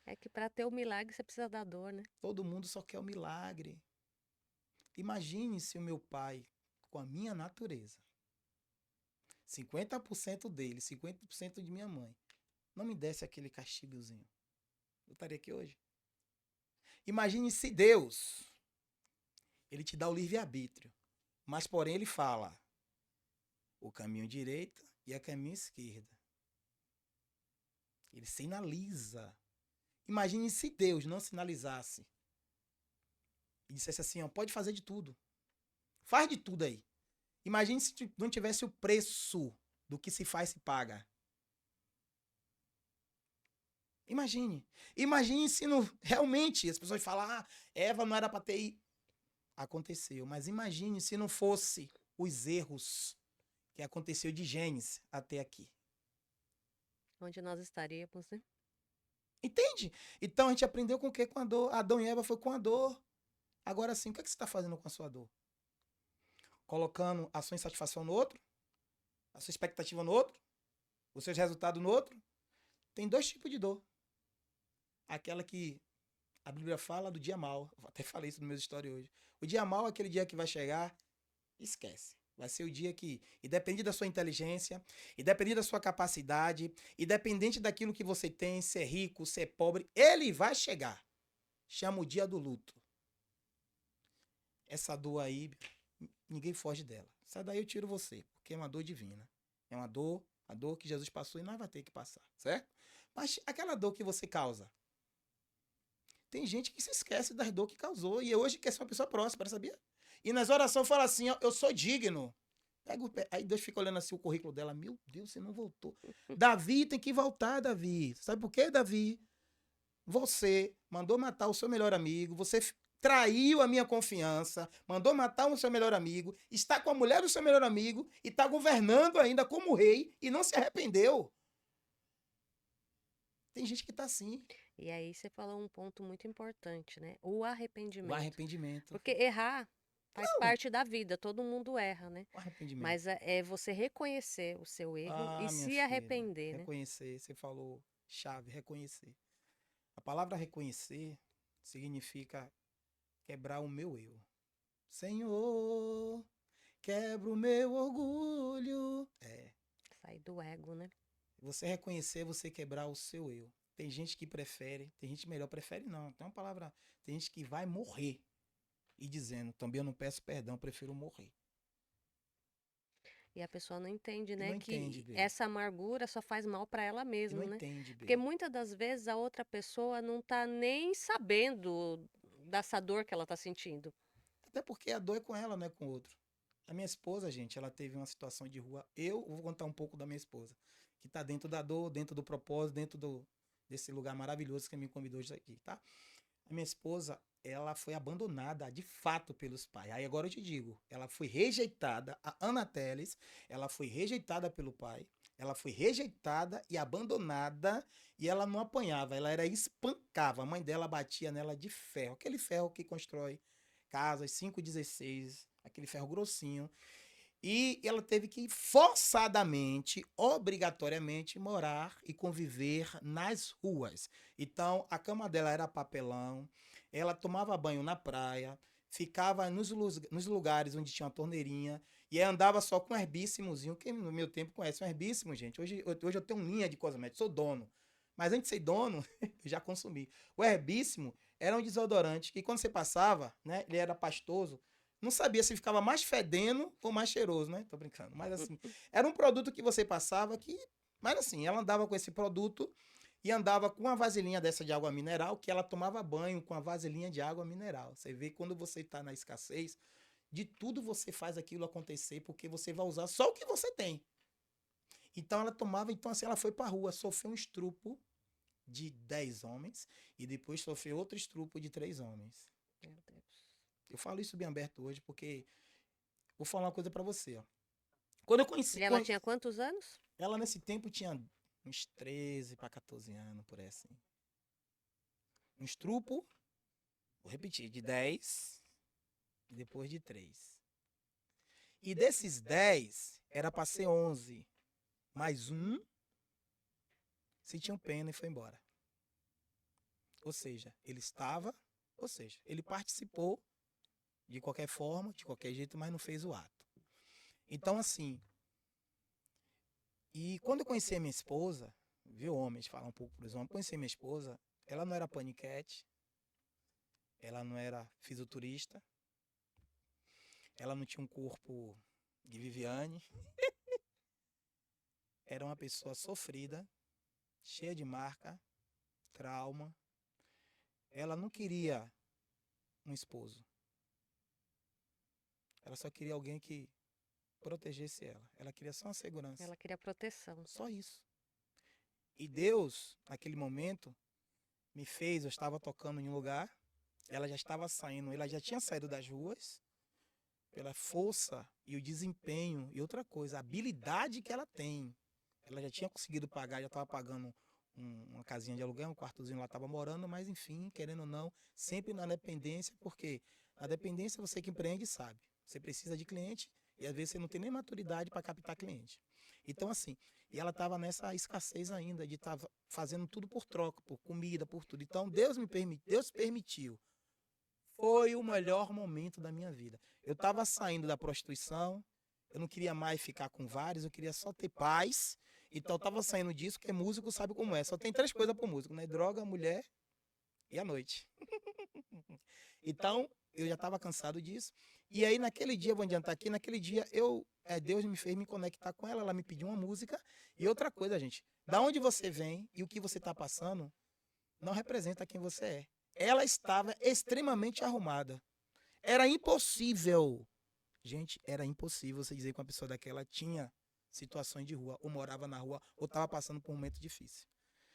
É que para ter o milagre você precisa da dor, né? Todo mundo só quer o milagre. Imagine se o meu pai, com a minha natureza, 50% dele, 50% de minha mãe, não me desse aquele castigozinho. Eu estaria aqui hoje. Imagine se Deus, ele te dá o livre-arbítrio, mas porém ele fala o caminho direito e a caminho esquerda. Ele sinaliza. Imagine se Deus não sinalizasse e dissesse assim, ó, pode fazer de tudo. Faz de tudo aí. Imagine se não tivesse o preço do que se faz, se paga. Imagine. Imagine se não, realmente as pessoas falam, Eva não era para ter ido. Aconteceu. Mas imagine se não fosse os erros que aconteceu de Gênesis até aqui. Onde nós estaríamos, né? Entende? Então a gente aprendeu com o quê? Com a dor. Adão e Eva foi com a dor. Agora sim, o que você está fazendo com a sua dor? Colocando a sua insatisfação no outro? A sua expectativa no outro? Os seus resultados no outro? Tem 2 tipos de dor. Aquela que a Bíblia fala do dia mau. Eu até falei isso no meu story hoje. O dia mau é aquele dia que vai chegar, esquece. Vai ser o dia que, independente da sua inteligência, independente da sua capacidade, independente daquilo que você tem, se é rico, se é pobre, ele vai chegar. Chama o dia do luto. Essa dor aí, ninguém foge dela. Essa daí eu tiro você, porque é uma dor divina. É uma dor, a dor que Jesus passou e nós vai ter que passar, certo? Mas aquela dor que você causa. Tem gente que se esquece das dor que causou e hoje quer ser uma pessoa próspera, sabia? E nas orações fala assim, ó, eu sou digno. Aí Deus fica olhando assim o currículo dela. Meu Deus, você não voltou. Davi tem que voltar, Davi. Sabe por quê, Davi? Você mandou matar o seu melhor amigo, você traiu a minha confiança, mandou matar o seu melhor amigo, está com a mulher do seu melhor amigo e está governando ainda como rei e não se arrependeu. Tem gente que está assim. E aí você falou um ponto muito importante, né? O O arrependimento. arrependimento. Porque errar faz Não, parte da vida, todo mundo erra, né? o arrependimento. Mas é você reconhecer o seu erro e Ah, minha se filha, arrepender, né? reconhecer, você falou chave, reconhecer. A palavra reconhecer significa quebrar o meu eu. Senhor, quebra o meu orgulho. Sair do ego, né? Você reconhecer é você quebrar o seu eu. Tem gente que prefere, tem gente melhor, prefere não. Tem uma palavra, tem gente que vai morrer e dizendo, também eu não peço perdão, prefiro morrer. E a pessoa não entende, E né, não entende, que B. essa amargura só faz mal para ela E não mesma, né? entende, Porque B. muitas das vezes a outra pessoa não tá nem sabendo dessa dor que ela tá sentindo. Até porque a dor é com ela, não é com o outro. A minha esposa, gente, ela teve uma situação de rua. Eu vou contar um pouco da minha esposa, que tá dentro da dor, dentro do propósito, desse lugar maravilhoso que me convidou hoje aqui, tá? A minha esposa, ela foi abandonada de fato pelos pais. Aí agora eu te digo, ela foi rejeitada, a Ana Teles, ela foi rejeitada pelo pai, ela foi rejeitada e abandonada e ela não apanhava, ela era espancava. A mãe dela batia nela de ferro, aquele ferro que constrói casas 5,16, aquele ferro grossinho. E ela teve que forçadamente, obrigatoriamente, morar e conviver nas ruas. Então, a cama dela era papelão, ela tomava banho na praia, ficava nos lugares onde tinha uma torneirinha e andava só com um herbíssimozinho. Quem no meu tempo conhece um herbíssimo, gente? Hoje eu tenho linha de cosméticos, sou dono. Mas antes de ser dono, eu já consumi. O herbíssimo era um desodorante que quando você passava, né, ele era pastoso, não sabia se ficava mais fedendo ou mais cheiroso, né? Tô brincando. Mas assim, era um produto que você passava que. Mas assim, ela andava com esse produto e andava com uma vasilhinha dessa de água mineral, que ela tomava banho com a vasilhinha de água mineral. Você vê quando você está na escassez, de tudo você faz aquilo acontecer, porque você vai usar só o que você tem. Então ela tomava, então assim, ela foi pra rua, sofreu um estrupo de 10 homens e depois sofreu outro estrupo de 3 homens. Meu Deus. Eu falo isso bem aberto hoje porque vou falar uma coisa pra você, ó. Quando eu conheci. E ela tinha quantos anos? Ela nesse tempo tinha uns 13 para 14 anos, por aí assim. Um estrupo, vou repetir, de 10 e depois de 3. E desses 10, era para ser 11. Mais um sentiu pena e foi embora. Ou seja, ele participou de qualquer forma, de qualquer jeito, mas não fez o ato. Então, assim, e quando eu conheci a minha esposa, viu, homens, falar um pouco para os homens, conheci a minha esposa, ela não era paniquete, ela não era fisiculturista, ela não tinha um corpo de Viviane, era uma pessoa sofrida, cheia de marca, trauma. Ela não queria um esposo. Ela só queria alguém que protegesse ela. Ela queria só uma segurança. Ela queria proteção. Só isso. E Deus, naquele momento, me fez, eu estava tocando em um lugar, ela já estava saindo, ela já tinha saído das ruas, pela força e o desempenho e outra coisa, a habilidade que ela tem. Ela já tinha conseguido pagar, já estava pagando uma casinha de aluguel, um quartozinho lá estava morando, mas enfim, querendo ou não, sempre na dependência, porque a dependência você que empreende sabe. Você precisa de cliente e às vezes você não tem nem maturidade para captar cliente. Então assim, e ela estava nessa escassez ainda de estar fazendo tudo por troca, por comida, por tudo. Então Deus permitiu. Foi o melhor momento da minha vida. Eu estava saindo da prostituição, eu não queria mais ficar com vários, eu queria só ter paz. Então eu estava saindo disso, porque músico sabe como é. Só tem 3 coisas para músico, né? Droga, mulher e a noite. Então eu já estava cansado disso. E aí naquele dia, vou adiantar aqui, naquele dia Deus me fez me conectar com ela, ela me pediu uma música. E outra coisa, gente, da onde você vem e o que você está passando não representa quem você é. Ela estava extremamente arrumada. Era impossível Gente, era impossível você dizer que uma pessoa daquela tinha situações de rua, ou morava na rua, ou estava passando por um momento difícil.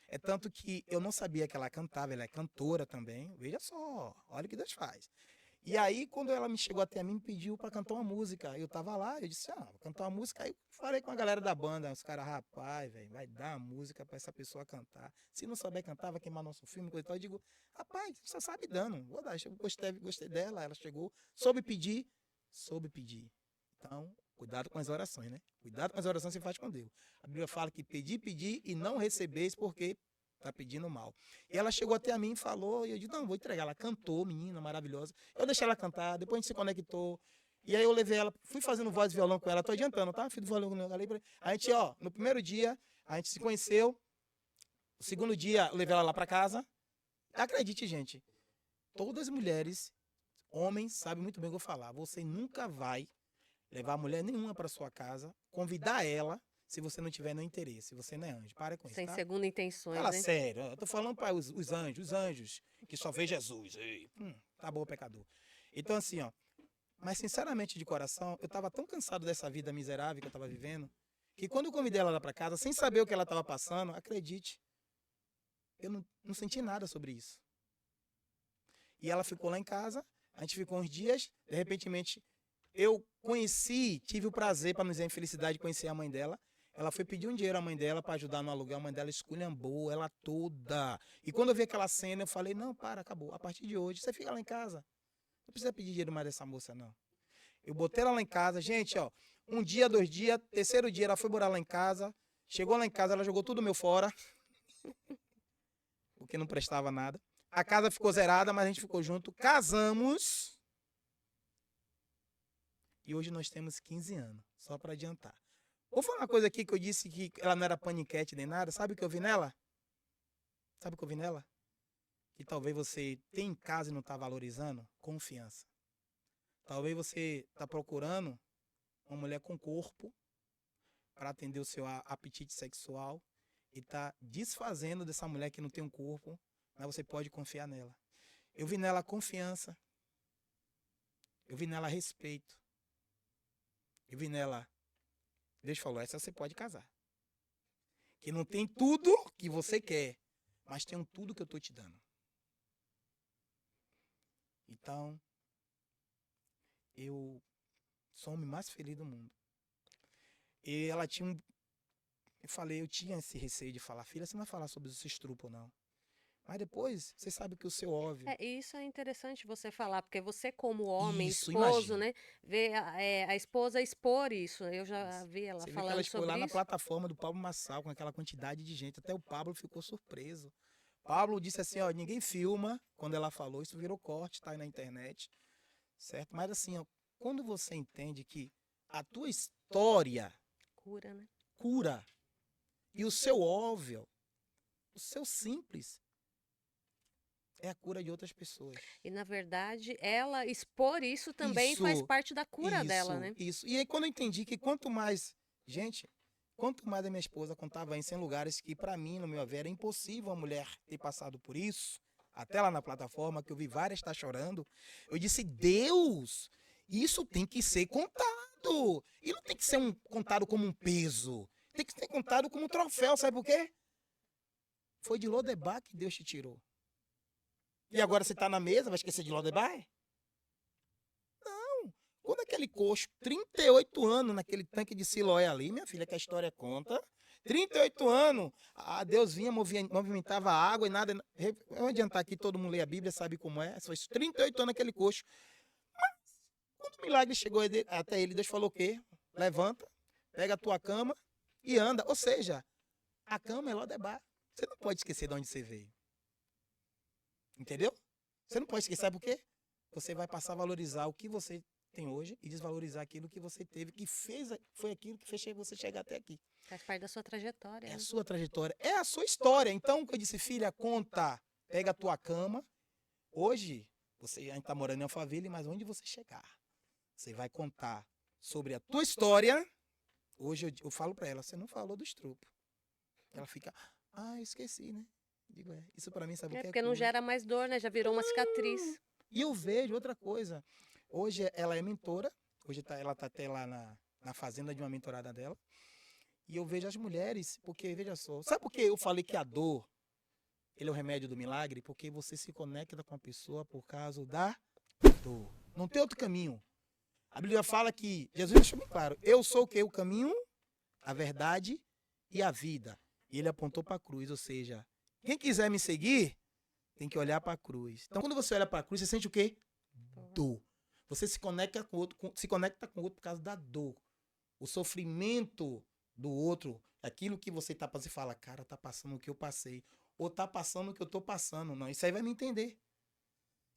É tanto que eu não sabia que ela cantava, ela é cantora também. Veja só, olha o que Deus faz. E aí, quando ela me chegou até mim, me pediu para cantar uma música. Eu tava lá, eu disse, vou cantar uma música. Aí eu falei com a galera da banda, os caras, rapaz, velho, vai dar uma música para essa pessoa cantar. Se não souber cantar, vai queimar nosso filme, coisa e tal. Eu digo, rapaz, você sabe dando, vou dar. Eu gostei dela, ela chegou, soube pedir. Então, cuidado com as orações, né? Cuidado com as orações que você faz com Deus. A Bíblia fala que pedir e não recebeis porque tá pedindo mal. E ela chegou até a mim e falou, e eu disse, não, vou entregar. Ela cantou, menina maravilhosa. Eu deixei ela cantar, depois a gente se conectou. E aí eu levei ela, fui fazendo voz e violão com ela, tô adiantando, tá? Fiz violão com ela. A gente, no primeiro dia, a gente se conheceu. O segundo dia, eu levei ela lá para casa. Acredite, gente, todas as mulheres, homens, sabem muito bem o que eu vou falar. Você nunca vai levar mulher nenhuma para sua casa, convidar ela, se você não tiver no interesse, você não é anjo. Para com isso, Sem tá? segunda intenções, Fala hein? sério, eu tô falando para os anjos que só vê Jesus. Ei, tá bom, pecador. Então, assim, mas sinceramente, de coração, eu tava tão cansado dessa vida miserável que eu tava vivendo, que quando eu convidei ela lá para casa, sem saber o que ela tava passando, acredite, eu não senti nada sobre isso. E ela ficou lá em casa, a gente ficou uns dias, de repente, eu tive o prazer, para não dizer a infelicidade, de conhecer a mãe dela. Ela foi pedir um dinheiro à mãe dela para ajudar no aluguel, a mãe dela esculhambou ela toda. E quando eu vi aquela cena, eu falei, não, acabou. A partir de hoje, você fica lá em casa. Não precisa pedir dinheiro mais dessa moça, não. Eu botei ela lá em casa, gente, um dia, 2 dias, terceiro dia ela foi morar lá em casa. Chegou lá em casa, ela jogou tudo meu fora, porque não prestava nada. A casa ficou zerada, mas a gente ficou junto. Casamos. E hoje nós temos 15 anos, só para adiantar. Vou falar uma coisa aqui que eu disse que ela não era paniquete nem nada. Sabe o que eu vi nela? Sabe o que eu vi nela? Que talvez você tem em casa e não está valorizando? Confiança. Talvez você está procurando uma mulher com corpo para atender o seu apetite sexual e está desfazendo dessa mulher que não tem um corpo, mas você pode confiar nela. Eu vi nela confiança. Eu vi nela respeito. Eu vi nela, Deus falou, essa você pode casar. Que não tem tudo que você quer, mas tem tudo que eu estou te dando. Então, eu sou o homem mais feliz do mundo. E ela tinha eu tinha esse receio de falar, filha, você não vai falar sobre esse estrupo, não. Mas depois, você sabe que o seu óbvio... Isso é interessante você falar, porque você como homem, Isso, esposo, imagina. né, vê a esposa expor isso. Eu já Isso. vi ela Você viu que ela falando expôs lá sobre na isso. plataforma do Pablo Marçal, com aquela quantidade de gente. Até o Pablo ficou surpreso. Pablo disse assim, ninguém filma quando ela falou. Isso virou corte, tá aí na internet. Certo? Mas assim, quando você entende que a tua história Cura, né? cura e o seu óbvio, o seu simples, é a cura de outras pessoas. E na verdade, ela expor isso também faz parte da cura dela, né? Isso. E aí quando eu entendi que quanto mais a minha esposa contava isso em lugares que para mim, no meu ver, era impossível uma mulher ter passado por isso, até lá na plataforma, que eu vi várias estar chorando, eu disse, Deus, isso tem que ser contado. E não tem que ser contado como um peso. Tem que ser contado como um troféu, sabe por quê? Foi de Lodebar que Deus te tirou. E agora você está na mesa, vai esquecer de Lodebar? Não. Quando aquele coxo, 38 anos naquele tanque de Siloé ali, minha filha, que a história conta, 38 anos, Deus vinha, movimentava a água e nada. Eu vou adiantar aqui, todo mundo lê a Bíblia, sabe como é. Foi 38 anos naquele coxo. Mas, quando o milagre chegou até ele, Deus falou o quê? Levanta, pega a tua cama e anda. Ou seja, a cama é Lodebar. Você não pode esquecer de onde você veio. Entendeu? Você não pode esquecer, sabe por quê? Você vai passar a valorizar o que você tem hoje e desvalorizar aquilo que você teve, que foi aquilo que fez você chegar até aqui. Faz parte da sua trajetória. É né? a sua trajetória, é a sua história. Então, eu disse, filha, conta, pega a tua cama. Hoje, você ainda está morando em Alphaville, mas onde você chegar, você vai contar sobre a tua história. Hoje eu falo para ela, você não falou do estrupo. Ela fica, eu esqueci, né? Digo, isso para mim, sabe o que é? Porque não gera mais dor, né? Já virou uma cicatriz. E eu vejo outra coisa. Hoje ela é mentora. Hoje ela tá até lá na fazenda de uma mentorada dela. E eu vejo as mulheres, porque, veja só, sabe por que eu falei que a dor, ele é o remédio do milagre? Porque você se conecta com a pessoa por causa da dor. Não tem outro caminho. A Bíblia fala que, Jesus deixou bem claro, eu sou o quê? O caminho, a verdade e a vida. E ele apontou para a cruz, ou seja, quem quiser me seguir, tem que olhar para a cruz. Então, quando você olha para a cruz, você sente o quê? Dor. Você se conecta com o outro, se conecta com o outro por causa da dor. O sofrimento do outro, aquilo que você tá passando, você fala, cara, tá passando o que eu passei, ou tá passando o que eu tô passando. Não, isso aí vai me entender.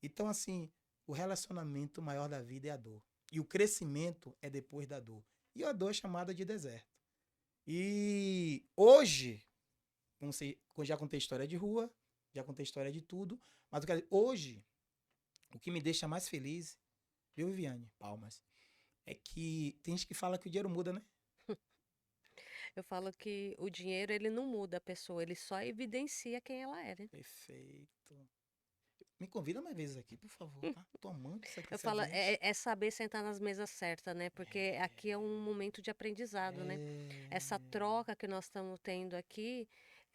Então, assim, o relacionamento maior da vida é a dor. E o crescimento é depois da dor. E a dor é chamada de deserto. E hoje, não sei, já contei história de rua, já contei história de tudo, mas hoje, o que me deixa mais feliz, viu, Viviane? Palmas. É que tem gente que fala que o dinheiro muda, né? Eu falo que o dinheiro, ele não muda a pessoa, ele só evidencia quem ela é, né? Perfeito. Me convida mais vezes aqui, por favor, tá? Tô amando isso aqui, Eu esse falo, ambiente. é saber sentar nas mesas certas, né? Porque aqui é um momento de aprendizado, né? Essa É. troca que nós estamos tendo aqui,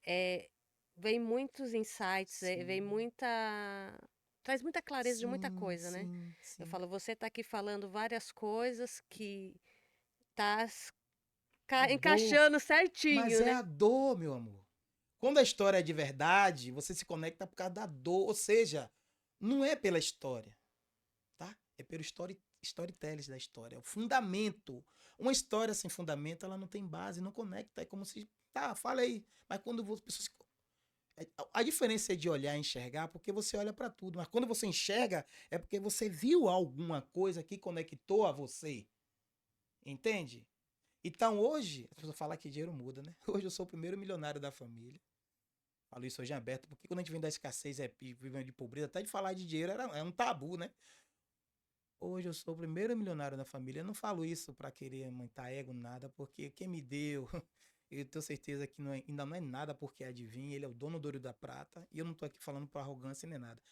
é, vem muitos insights, vem Sim, muita. Traz muita clareza de muita sim, coisa, né? sim, Eu sim. falo, você está aqui falando várias coisas que tá A dor. encaixando Mas certinho, é né? a dor, meu amor. Quando a história é de verdade, você se conecta por causa da dor. Ou seja, não é pela história, tá? É pelo storytelling da história. É o fundamento. Uma história sem fundamento, ela não tem base, não conecta. É como se. Tá, fala aí. Mas quando as pessoas. A diferença é de olhar e enxergar, porque você olha para tudo. Mas quando você enxerga, é porque você viu alguma coisa que conectou a você. Entende? Então hoje, as pessoas falam que dinheiro muda, né? Hoje eu sou o primeiro milionário da família. Falo isso hoje em aberto, porque quando a gente vem da escassez, vivendo de pobreza, até de falar de dinheiro é um tabu, né? Hoje eu sou o primeiro milionário da família. Eu não falo isso para querer aumentar ego, nada, porque quem me deu, eu tenho certeza que ainda não é nada porque adivinha, ele é o dono do ouro e da prata, e eu não tô aqui falando por arrogância nem nada.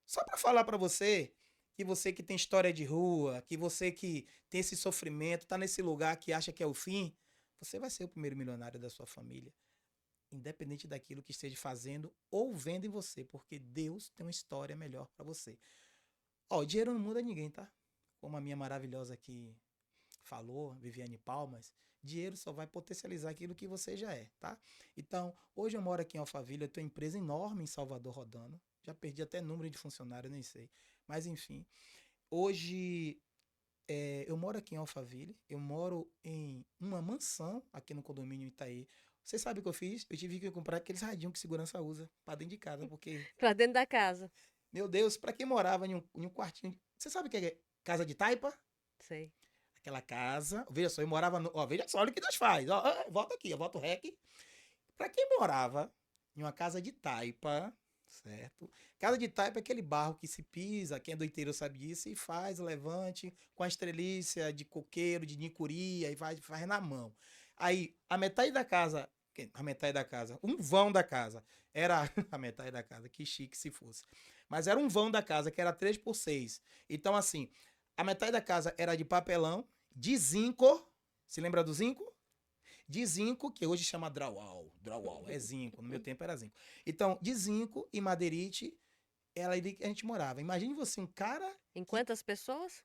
Só para falar para você que tem história de rua, que você que tem esse sofrimento, tá nesse lugar que acha que é o fim, você vai ser o primeiro milionário da sua família, independente daquilo que esteja fazendo ou vendo em você, porque Deus tem uma história melhor para você. Ó, o dinheiro não muda ninguém, tá? Como a minha maravilhosa aqui falou, Viviane Palmas, dinheiro só vai potencializar aquilo que você já é, tá? Então, hoje eu moro aqui em Alphaville, eu tenho uma empresa enorme em Salvador rodando. Já perdi até número de funcionário, nem sei. Mas enfim, hoje eu moro aqui em Alphaville, eu moro em uma mansão aqui no condomínio Itaí. Você sabe o que eu fiz? Eu tive que comprar aqueles radinhos que segurança usa para dentro de casa, porque, Pra dentro da casa. meu Deus, para quem morava em um quartinho. Você sabe o que é casa de taipa? Sei. Aquela casa. Veja só, eu morava no. Ó, veja só, olha o que Deus faz. Ó, volta aqui, eu volto o REC. Pra quem morava em uma casa de taipa, certo? Casa de taipa é aquele barro que se pisa, quem é do interior sabe disso, e faz o levante com a estrelícia de coqueiro, de nicuria, e faz na mão. Aí, a metade da casa. A metade da casa, um vão da casa, era a metade da casa, que chique se fosse. Mas era um vão da casa, que era 3 por 6. Então, assim, a metade da casa era de papelão, de zinco. Se lembra do zinco? De zinco, que hoje chama drywall. Drywall, é zinco. No meu tempo era zinco. Então, de zinco e madeirite, era ali que a gente morava. Imagine você, um cara Em que. quantas pessoas?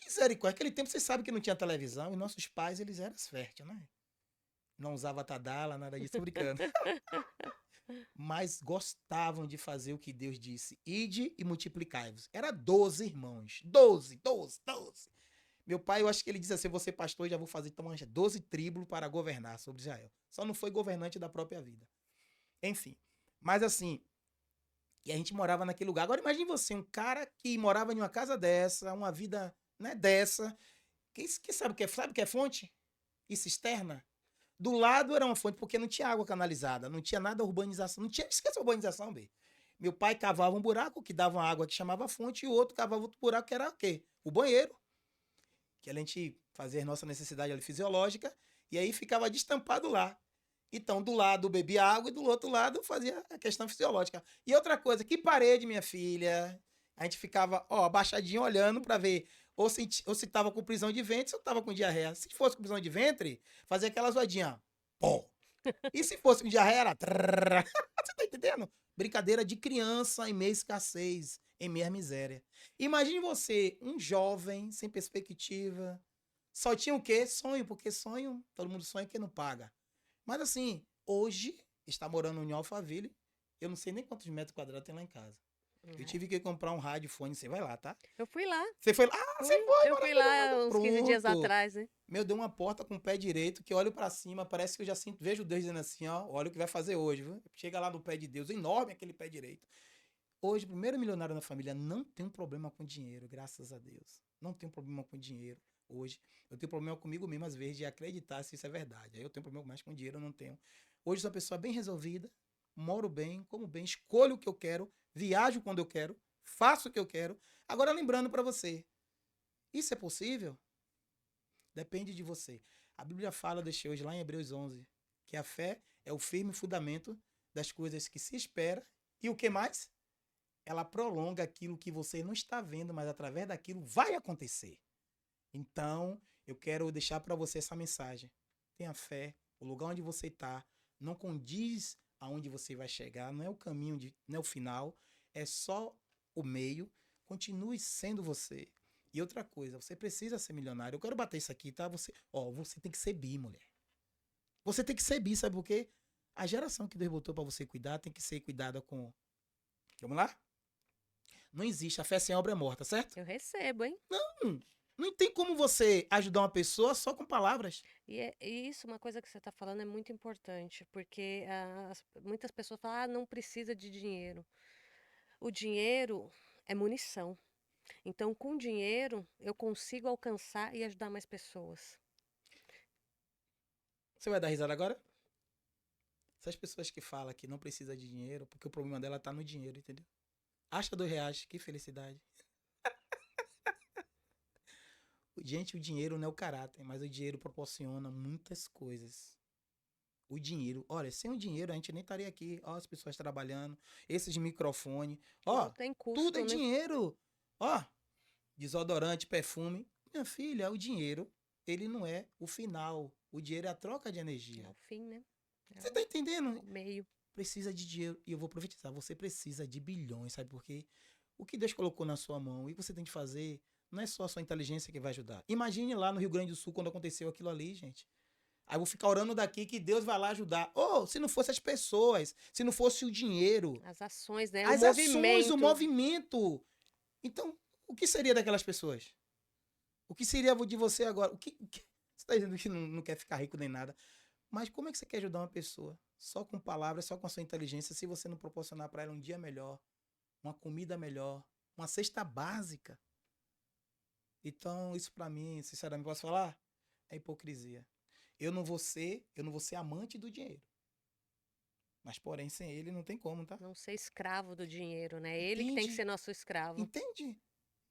Misericórdia. Aquele tempo você sabe que não tinha televisão e nossos pais, eles eram férteis, né? Não usava Tadala, nada disso, tô brincando. Mas gostavam de fazer o que Deus disse: ide e multiplicai-vos. Era 12 irmãos. 12, 12, 12. Meu pai, eu acho que ele diz assim: você pastor, já vou fazer então 12 tribos para governar sobre Israel. Só não foi governante da própria vida. Enfim. Mas assim, e a gente morava naquele lugar. Agora imagine você, um cara que morava em uma casa dessa, uma vida, né, dessa. Que sabe o que é fonte? E cisterna? Do lado era uma fonte, porque não tinha água canalizada, não tinha nada urbanização, não tinha, esquece a urbanização, B. Meu pai cavava um buraco que dava uma água que chamava fonte e o outro cavava outro buraco que era o quê? O banheiro. Que a gente fazia a nossa necessidade ali fisiológica e aí ficava destampado lá. Então, do lado bebia água e do outro lado fazia a questão fisiológica. E outra coisa, que parede, minha filha? A gente ficava, ó, abaixadinho olhando pra ver ou se tava com prisão de ventre, ou tava com diarreia. Se fosse com prisão de ventre, fazia aquela zoadinha. Pô. E se fosse com diarreia, era... trrr. Você tá entendendo? Brincadeira de criança em meia escassez, em meia miséria. Imagine você, um jovem, sem perspectiva. Só tinha o quê? Sonho, porque sonho, todo mundo sonha que não paga. Mas assim, hoje, está morando em Alphaville, eu não sei nem quantos metros quadrados tem lá em casa. Eu tive que comprar um rádio fone, você vai lá, tá? Eu fui lá. Você foi lá? Ah, você foi, Eu fui maravilhoso. lá uns 15 dias Pronto. atrás, né? Meu, deu uma porta com o pé direito, que eu olho pra cima, parece que eu já sinto, vejo Deus dizendo assim, ó, olha o que vai fazer hoje, viu? Chega lá no pé de Deus, enorme aquele pé direito. Hoje, o primeiro milionário na família não tem um problema com dinheiro, graças a Deus. Não tem um problema com dinheiro hoje. Eu tenho problema comigo mesmo, às vezes, de acreditar se isso é verdade. Aí eu tenho problema mais com dinheiro, eu não tenho. Hoje, sou uma pessoa bem resolvida, moro bem, como bem, escolho o que eu quero, viajo quando eu quero, faço o que eu quero. Agora, lembrando pra você, isso é possível? Depende de você. A Bíblia fala, deixei hoje lá em Hebreus 11, que a fé é o firme fundamento das coisas que se espera. E o que mais? Ela prolonga aquilo que você não está vendo, mas através daquilo vai acontecer. Então, eu quero deixar para você essa mensagem. Tenha fé, o lugar onde você está não condiz aonde você vai chegar, não é o caminho, não é o final, é só o meio. Continue sendo você. E outra coisa, você precisa ser milionário. Eu quero bater isso aqui, tá? Você tem que ser bi, mulher. Você tem que ser bi, sabe por quê? A geração que Deus botou para você cuidar tem que ser cuidada com... Vamos lá? Não existe. A fé sem obra é morta, certo? Eu recebo, hein? Não tem como você ajudar uma pessoa só com palavras. E isso, uma coisa que você está falando é muito importante, porque muitas pessoas falam, ah, não precisa de dinheiro. O dinheiro é munição. Então, com dinheiro, eu consigo alcançar e ajudar mais pessoas. Você vai dar risada agora? Essas pessoas que falam que não precisa de dinheiro, porque o problema dela tá no dinheiro, entendeu? Acha R$ 2, que felicidade. Gente, o dinheiro não é o caráter, mas o dinheiro proporciona muitas coisas. O dinheiro, olha, sem o dinheiro a gente nem estaria aqui. Ó, as pessoas trabalhando, esses microfones, ó, Tudo tem tudo custo, é né? dinheiro. Ó, desodorante, perfume. Minha filha, o dinheiro, ele não é o final. O dinheiro é a troca de É energia. o fim, né? É Você tá entendendo? o meio. Precisa de dinheiro. E eu vou profetizar, você precisa de bilhões, sabe por quê? O que Deus colocou na sua mão e você tem que fazer, não é só a sua inteligência que vai ajudar. Imagine lá no Rio Grande do Sul quando aconteceu aquilo ali, gente. Aí eu vou ficar orando daqui que Deus vai lá ajudar. Ou se não fosse as pessoas, se não fosse o dinheiro, As ações, né? O as ações, o movimento. movimento. Então, o que seria daquelas pessoas? O que seria de você agora? Você está dizendo que não quer ficar rico nem nada. Mas como é que você quer ajudar uma pessoa? Só com palavras, só com a sua inteligência, se você não proporcionar para ela um dia melhor, uma comida melhor, uma cesta básica. Então, isso para mim, sinceramente, posso falar? É hipocrisia. Eu não vou ser amante do dinheiro. Mas, porém, sem ele não tem como, tá? Não ser escravo do dinheiro, né? Ele que tem que Entende? ser nosso escravo. Entende?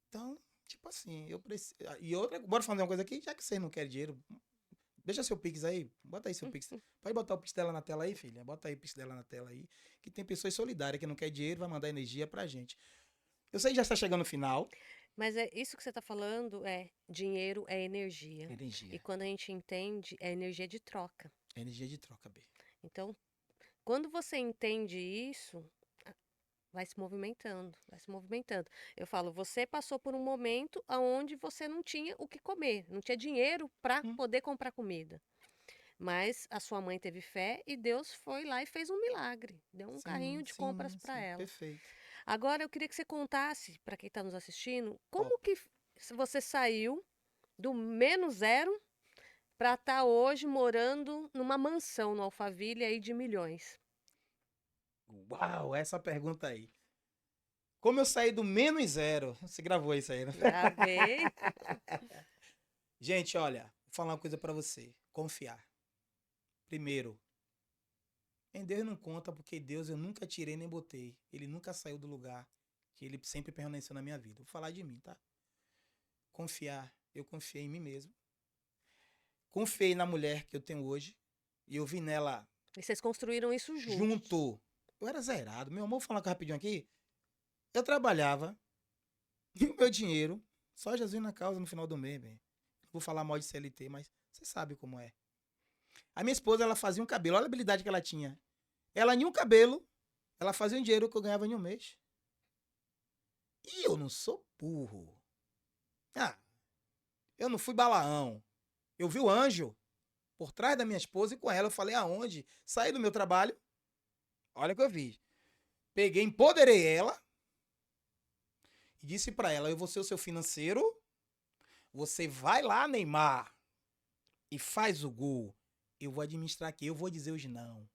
Então, tipo assim, eu preciso. E outra, bora fazer uma coisa aqui, já que vocês não querem dinheiro, deixa seu Pix aí, bota aí seu Pix. Pode botar o Pix dela na tela aí, filha? Bota aí o Pix dela na tela aí. Que tem pessoas solidárias que não quer dinheiro, vai mandar energia pra gente. Eu sei que já está chegando no final. Mas é isso que você está falando dinheiro é energia. E Energia. quando a gente entende, é energia de troca. Energia de troca, B. Então, quando você entende isso, vai se movimentando, vai se movimentando. Eu falo, você passou por um momento onde você não tinha o que comer, não tinha dinheiro para Hum. poder comprar comida. Mas a sua mãe teve fé e Deus foi lá e fez um milagre. Deu um carrinho de compras para ela. Perfeito. Agora eu queria que você contasse, para quem está nos assistindo, Top. como que você saiu do menos zero para estar hoje morando numa mansão no Alphaville aí de milhões. Uau, essa pergunta aí. Como eu saí do menos zero? Você gravou isso aí, né? Gravei. Gente, olha, vou falar uma coisa pra você. Confiar. Primeiro, em Deus não conta, porque Deus eu nunca tirei nem botei. Ele nunca saiu do lugar que ele sempre permaneceu na minha vida. Vou falar de mim, tá? Confiar. Eu confiei em mim mesmo. Confiei na mulher que eu tenho hoje. E eu vi nela E vocês construíram isso juntos. junto. Eu era zerado. Meu amor, vou falar rapidinho aqui. Eu trabalhava E o meu dinheiro, só Jesus na causa no final do mês, bem. Vou falar mal de CLT, mas você sabe como é. A minha esposa, ela fazia um cabelo. Olha a habilidade que ela tinha. Ela tinha um cabelo, ela fazia um dinheiro que eu ganhava em um mês. E eu não sou burro. Ah, eu não fui Balaão. Eu vi o anjo por trás da minha esposa e com ela eu falei aonde? Saí do meu trabalho. Olha o que eu fiz. Peguei, empoderei ela e disse pra ela, eu vou ser o seu financeiro. Você vai lá, Neymar, e faz o gol. Eu vou administrar aqui, eu vou dizer os não.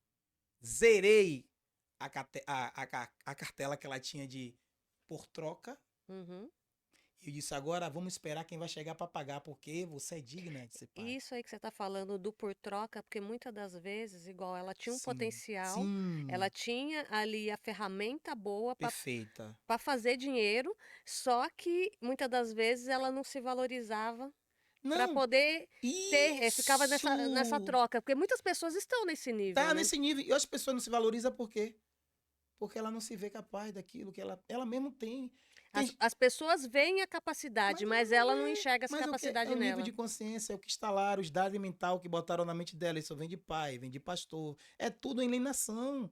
Zerei a cartela que ela tinha de por troca. Uhum. E eu disse, agora vamos esperar quem vai chegar para pagar, porque você é digna de ser pai. Isso aí que você está falando do por troca, porque muitas das vezes, igual ela tinha um Sim, potencial, ela sim, tinha ali a ferramenta boa perfeita. para fazer dinheiro, só que muitas das vezes ela não se valorizava para Não, poder ter, ficava nessa isso troca, porque muitas pessoas estão nesse nível, tá né? nesse nível. E as pessoas não se valorizam por quê? Porque ela não se vê capaz daquilo que ela mesmo tem. As, Tem as pessoas veem a mas capacidade, ela mas não ela não vê. enxerga essa Mas o que? É capacidade o nível de nela. consciência, é o que instalaram, os dados mental que botaram na mente dela. Isso vem de pai, vem de pastor. É tudo alienação.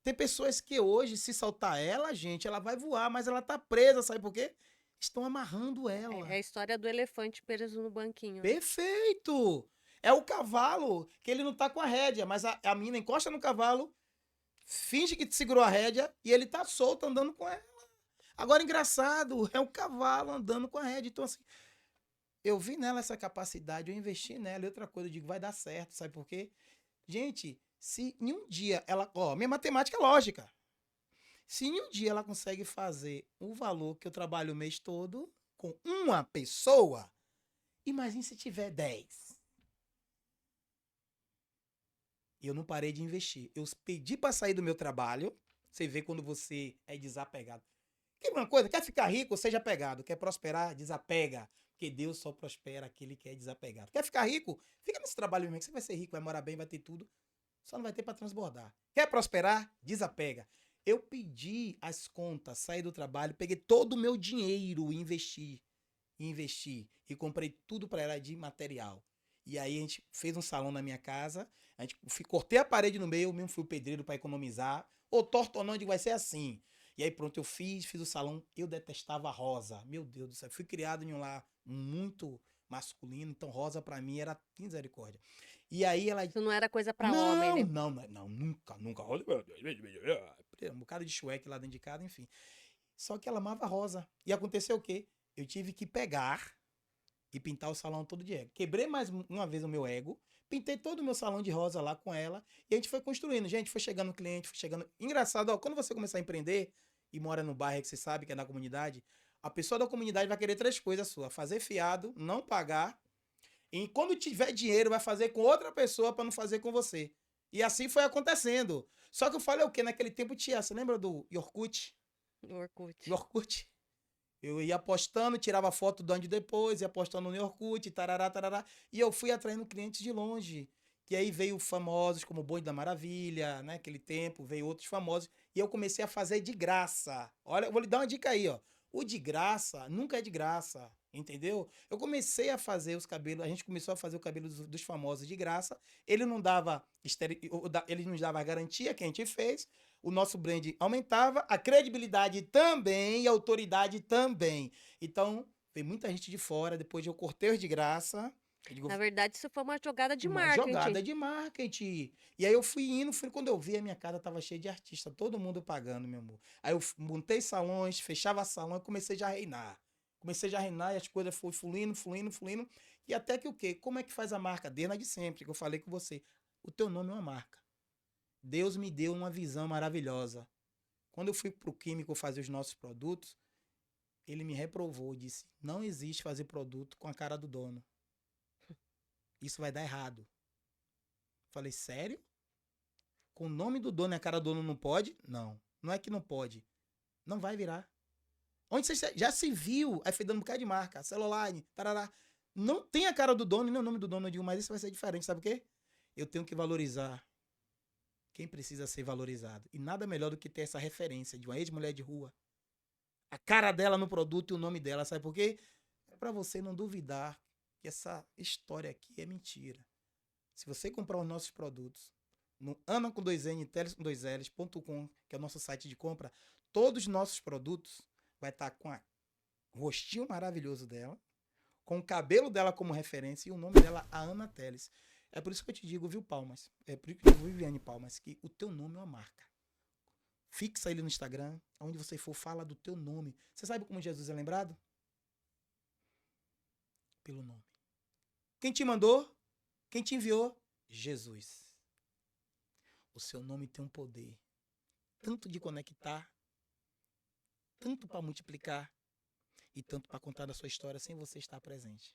Tem pessoas que hoje, se soltar ela, gente, ela vai voar, mas ela tá presa, sabe por quê? Estão amarrando É a ela. história do elefante preso no banquinho, né? Perfeito! É o cavalo, que ele não tá com a rédea, mas a mina encosta no cavalo, finge que segurou a rédea e ele tá solto andando com ela. Agora, engraçado, é o cavalo andando com a rédea. Então, assim, eu vi nela essa capacidade, eu investi nela. E outra coisa, eu digo, vai dar certo, sabe por quê? Gente, se em um dia ela. Ó, minha matemática é lógica. Se em um dia ela consegue fazer o valor que eu trabalho o mês todo com uma pessoa, imagine se tiver 10. E eu não parei de investir. Eu pedi para sair do meu trabalho. Você vê quando você é desapegado. Quer uma coisa? Quer ficar rico? Seja apegado. Quer prosperar? Desapega. Porque Deus só prospera aquele que é desapegado. Quer ficar rico? Fica nesse trabalho mesmo, que você vai ser rico, vai morar bem, vai ter tudo. Só não vai ter para transbordar. Quer prosperar? Desapega. Eu pedi as contas, saí do trabalho, peguei todo o meu dinheiro e investi. E comprei tudo para ela de material. E aí a gente fez um salão na minha casa, a gente cortei a parede no meio, eu mesmo fui o pedreiro para economizar. Ou torto ou não, eu digo, vai ser assim. E aí pronto, eu fiz o salão. Eu detestava rosa. Meu Deus do céu, fui criado em um lar muito masculino, então rosa para mim era misericórdia. E aí ela, Isso não era coisa para homem, não, né? não, não, não, nunca, nunca. Um bocado de chueque lá dentro de casa, enfim. Só que ela amava rosa. E aconteceu o quê? Eu tive que pegar e pintar o salão todo de ego. Quebrei mais uma vez o meu ego, pintei todo o meu salão de rosa lá com ela e a gente foi construindo. Gente, foi chegando cliente, foi chegando. Engraçado, ó, quando você começar a empreender e mora no bairro que você sabe que é na comunidade, a pessoa da comunidade vai querer três coisas sua: fazer fiado, não pagar, e quando tiver dinheiro vai fazer com outra pessoa para não fazer com você. E assim foi acontecendo. Só que eu falei o quê? Naquele tempo tinha, você lembra do Yorkut? No Orkut. Yorkut. Eu ia postando, tirava foto do ano depois, ia postando no Orkut, tarará, tarará. E eu fui atraindo clientes de longe. E aí veio famosos como o Bonde da Maravilha, né? Aquele tempo, veio outros famosos. E eu comecei a fazer de graça. Olha, eu vou lhe dar uma dica aí, ó. O de graça nunca é de graça, entendeu? Eu comecei a fazer os cabelos, a gente começou a fazer o cabelo dos famosos de graça. Ele não dava, ele nos dava a garantia que a gente fez. O nosso brand aumentava, a credibilidade também e a autoridade também. Então, veio muita gente de fora, depois eu cortei os de graça. Eu digo, Na verdade, isso foi uma jogada de uma marketing. jogada de marketing. E aí eu fui indo, quando eu vi a minha casa tava cheia de artista, todo mundo pagando, meu amor. Aí eu montei salões, fechava salão e comecei já a reinar. Comecei já a reinar e as coisas foram fluindo, fluindo, fluindo. E até que o quê? Como é que faz a marca? Desde a de sempre, que eu falei com você. O teu nome é uma marca. Deus me deu uma visão maravilhosa. Quando eu fui para o químico fazer os nossos produtos, ele me reprovou, disse: não existe fazer produto com a cara do dono. Isso vai dar errado. Falei, sério? Com o nome do dono e a cara do dono não pode? Não. Não é que não pode. Não vai virar. Onde você já se viu? Aí foi dando um bocado de marca. Celular, tarará. Não tem a cara do dono e nem o nome do dono. Eu digo, mas isso vai ser diferente. Sabe o quê? Eu tenho que valorizar quem precisa ser valorizado. E nada melhor do que ter essa referência de uma ex-mulher de rua. a cara dela no produto e o nome dela, sabe por quê? É para você não duvidar que essa história aqui é mentira. Se você comprar os nossos produtos no Ana com 2N, Teles com 2Ls.com, que é o nosso site de compra, todos os nossos produtos vai estar com o rostinho maravilhoso dela, com o cabelo dela como referência e o nome dela, a Ana Teles. É por isso que eu te digo, viu, Palmas? É por isso que eu digo, Viviane Palmas, que o teu nome é uma marca. Fixa ele no Instagram, onde você for, fala do teu nome. Você sabe como Jesus é lembrado? Pelo nome. Quem te mandou? Quem te enviou? Jesus. O seu nome tem um poder, tanto de conectar, tanto para multiplicar e tanto para contar a sua história sem você estar presente.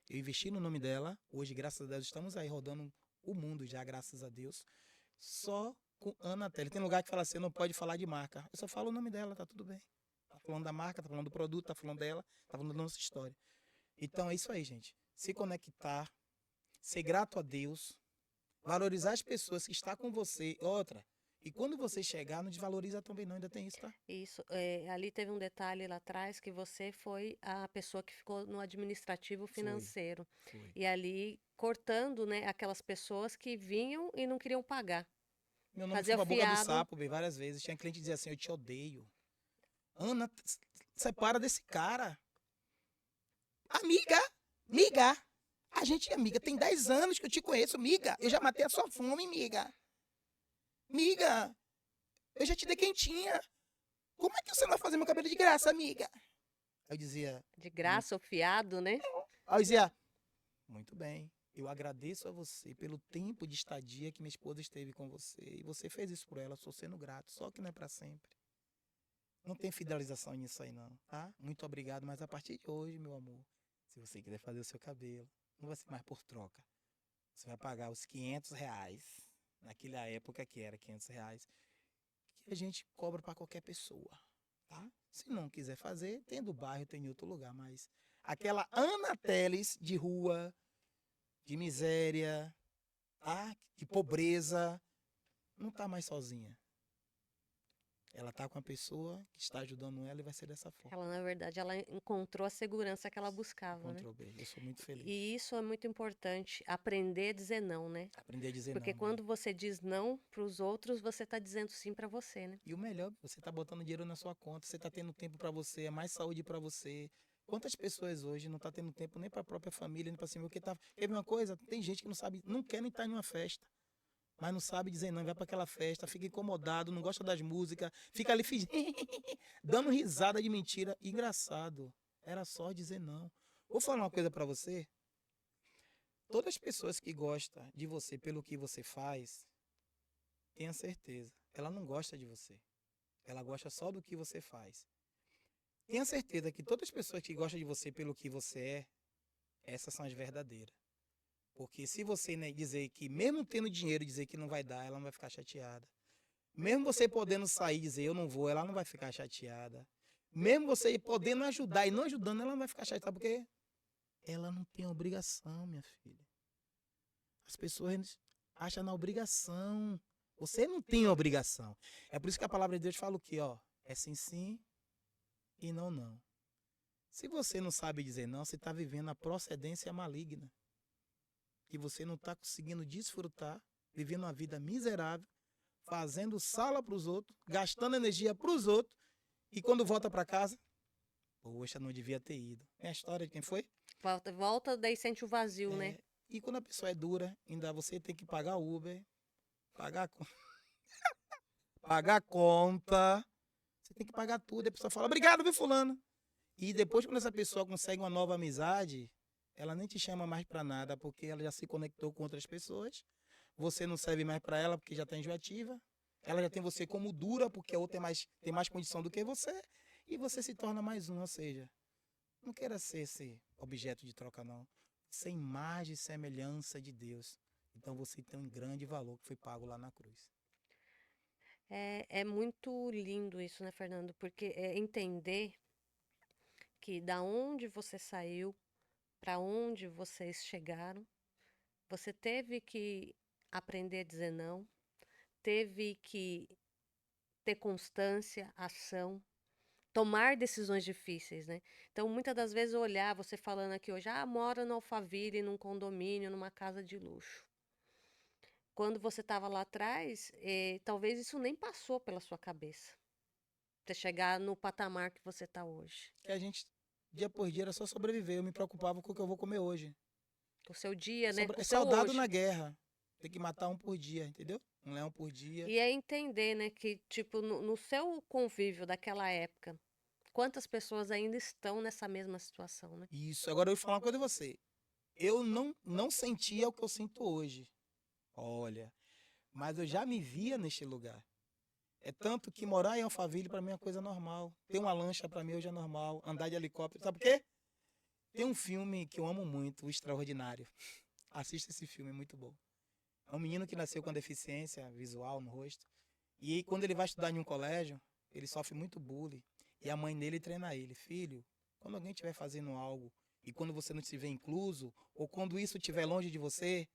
Eu investi no nome dela, hoje, graças a Deus, estamos aí rodando o mundo já, graças a Deus, só com Ana Tele. Tem lugar que fala assim, não pode falar de marca. Eu só falo o nome dela, tá tudo bem. Tá falando da marca, tá falando do produto, tá falando dela, tá falando da nossa história. Então é isso aí, gente. Se conectar, ser grato a Deus, valorizar as pessoas que estão com você. Outra, e quando você chegar, não desvaloriza também não, ainda tem isso, tá? Isso, ali teve um detalhe lá atrás que você foi a pessoa que ficou no administrativo Foi, financeiro. foi. E ali cortando, né, aquelas pessoas que vinham e não queriam pagar. Meu nome foi Fazia pra boca do fiado. sapo, bem, várias vezes. Tinha cliente que dizia assim, eu te odeio. Ana, separa desse cara. Amiga, miga. A gente é amiga, tem 10 anos que eu te conheço, miga. Eu já matei a sua fome, miga. Miga, eu já te dei quentinha. Como é que você não vai fazer meu cabelo de graça, amiga? Aí eu dizia, De muito. graça, o fiado, né? Aí eu dizia, muito bem. Eu agradeço a você pelo tempo de estadia que minha esposa esteve com você. E você fez isso por ela, estou sendo grato. Só que não é para sempre. Não tem fidelização nisso aí, não, tá? Muito obrigado, mas a partir de hoje, meu amor, se você quiser fazer o seu cabelo, não vai ser mais por troca. Você vai pagar os R$ 500, naquela época que era R$ 500, que a gente cobra para qualquer pessoa, tá? Se não quiser fazer, tem do bairro, tem em outro lugar, mas aquela Ana Teles de rua, de miséria, tá? De pobreza, não tá mais sozinha. Ela tá com a pessoa que está ajudando ela e vai ser dessa forma. Ela, na verdade, ela encontrou a segurança que ela buscava, né? Encontrou bem. Eu sou muito feliz. E isso é muito importante, aprender a dizer não, né? Aprendi a dizer Porque não, bem. quando você diz não para os outros, você está dizendo sim para você, né? E o melhor, você tá botando dinheiro na sua conta, você tá tendo tempo para você, é mais saúde para você. Quantas pessoas hoje não tá tendo tempo nem para a própria família, nem para si, porque tá. Quer ver uma coisa? Tem gente que não sabe, não quer nem estar em uma festa, mas não sabe dizer não, vai para aquela festa, fica incomodado, não gosta das músicas, fica ali fingindo, dando risada de mentira. Engraçado. Era só dizer não. Vou falar uma coisa para você. Todas as pessoas que gostam de você pelo que você faz, tenha certeza, ela não gosta de você. Ela gosta só do que você faz. Tenha certeza que todas as pessoas que gostam de você pelo que você é, essas são as verdadeiras. Porque se você, né, dizer que, mesmo tendo dinheiro, dizer que não vai dar, ela não vai ficar chateada. Mesmo você podendo sair e dizer eu não vou, ela não vai ficar chateada. Mesmo você podendo ajudar e não ajudando, ela não vai ficar chateada, porque ela não tem obrigação, minha filha. As pessoas acham na obrigação. Você não tem obrigação. É por isso que a palavra de Deus fala o quê, ó? É sim, sim e não, não. Se você não sabe dizer não, você está vivendo a procedência maligna. Que você não está conseguindo desfrutar, vivendo uma vida miserável, fazendo sala para os outros, gastando energia para os outros, e quando volta para casa, poxa, não devia ter ido. É a história de quem foi? Volta, daí sente o vazio, né? E quando a pessoa é dura, ainda você tem que pagar Uber, pagar, pagar conta, você tem que pagar tudo. E a pessoa fala, obrigado, viu, fulano? E depois, quando essa pessoa consegue uma nova amizade, ela nem te chama mais para nada, porque ela já se conectou com outras pessoas. Você não serve mais para ela, porque já está enjoativa. Ela já tem você como dura, porque a outra tem mais condição do que você. E você se torna mais um, ou seja, não queira ser esse objeto de troca, não. Sem imagem e semelhança de Deus. Então você tem um grande valor que foi pago lá na cruz. É muito lindo isso, né, Fernando? Porque é entender que da onde você saiu, para onde vocês chegaram, você teve que aprender a dizer não, teve que ter constância, ação, tomar decisões difíceis, né. Então, muitas das vezes olhar, você falando aqui hoje: "Ah, mora no Alphaville, num condomínio, numa casa de luxo". Quando você estava lá atrás, talvez isso nem passou pela sua cabeça, você chegar no patamar que você está hoje. Que a gente, dia por dia, era só sobreviver. Eu me preocupava com o que eu vou comer hoje. Com o seu dia, né, com É o seu soldado na hoje. guerra. Tem que matar um por dia, entendeu? Um leão por dia. E é entender, né, que tipo no seu convívio daquela época, quantas pessoas ainda estão nessa mesma situação, né. Isso. Agora eu vou falar uma coisa a você. Eu não sentia o que eu sinto hoje. Olha, mas eu já me via neste lugar. É tanto que morar em Alphaville para mim é uma coisa normal. Ter uma lancha para mim hoje é normal. Andar de helicóptero, sabe por quê? Tem um filme que eu amo muito, O Extraordinário. Assista esse filme, é muito bom. É um menino que nasceu com deficiência visual no rosto. E aí, quando ele vai estudar em um colégio, ele sofre muito bullying. E a mãe dele treina ele: filho, quando alguém estiver fazendo algo e quando você não se vê incluso, ou quando isso estiver longe de você,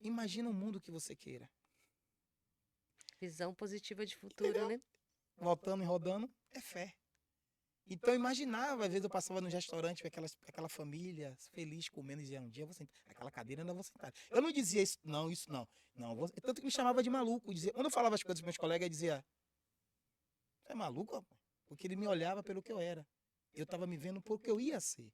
imagina um mundo que você queira. Visão positiva de futuro, Entendeu? né. Voltando e rodando, é fé. Então eu imaginava, às vezes eu passava no restaurante com aquela família feliz comendo e dizia, um dia eu vou sentar, aquela cadeira eu ainda vou sentar. Eu não dizia isso, não, isso não. Não, tanto que me chamava de maluco. Dizia, quando eu falava as coisas para meus colegas, eu dizia, você é maluco, rapaz? Porque ele me olhava pelo que eu era. Eu estava me vendo por que eu ia ser.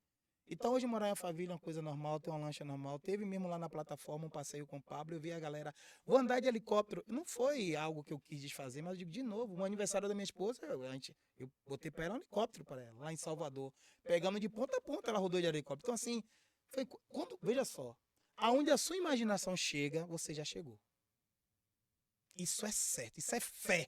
Então hoje morar em Alphaville é uma coisa normal, ter uma lancha normal. Teve mesmo lá na plataforma um passeio com o Pablo, eu vi a galera, vou andar de helicóptero. Não foi algo que eu quis desfazer, mas eu digo de novo, no aniversário da minha esposa, eu botei para ela um helicóptero para ela, lá em Salvador. Pegando de ponta a ponta, ela rodou de helicóptero. Então assim, veja só, aonde a sua imaginação chega, você já chegou. Isso é certo, isso é fé.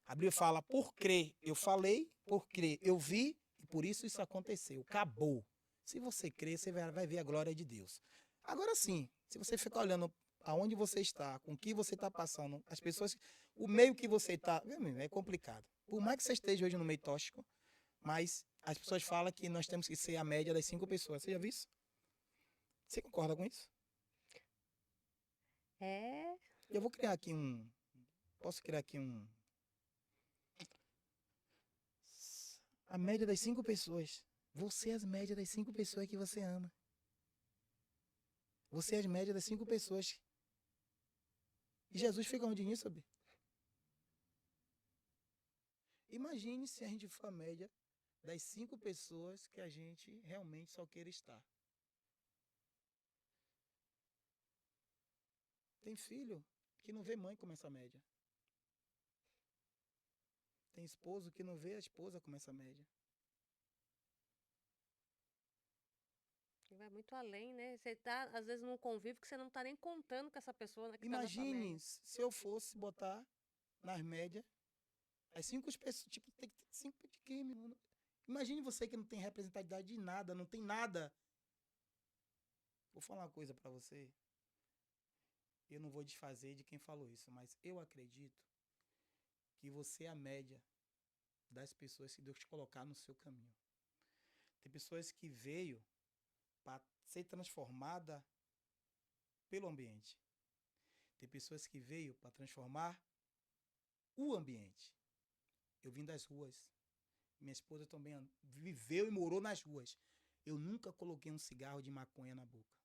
A Bíblia fala, por crer eu falei, por crer eu vi, e por isso aconteceu. Acabou. Se você crer, você vai ver a glória de Deus. Agora sim, se você ficar olhando aonde você está, com o que você está passando, as pessoas, o meio que você está, é complicado. Por mais que você esteja hoje no meio tóxico, mas as pessoas falam que nós temos que ser a média das 5 pessoas. Você já viu isso? Você concorda com isso? É, Eu vou criar aqui um. Posso criar aqui um. A média das 5 pessoas. Você é as médias das 5 pessoas que você ama. Você é as médias das 5 pessoas. E Jesus fica onde nisso, sabe? Imagine se a gente for a média das 5 pessoas que a gente realmente só queira estar. Tem filho que não vê mãe como essa média. Tem esposo que não vê a esposa como essa média. vai muito além, né. Você tá, às vezes, num convívio que você não tá nem contando com essa pessoa, né, que tá na sua Imagine média. se eu fosse botar nas médias as 5 pessoas. Tipo, tem que ter 5 de quê, meu irmão? Imagine você que não tem representatividade de nada, não tem nada. Vou falar uma coisa pra você. Eu não vou desfazer de quem falou isso, mas eu acredito que você é a média das pessoas que Deus te colocar no seu caminho. Tem pessoas que veio para ser transformada pelo ambiente. Tem pessoas que veio para transformar o ambiente. Eu vim das ruas. Minha esposa também viveu e morou nas ruas. Eu nunca coloquei um cigarro de maconha na boca.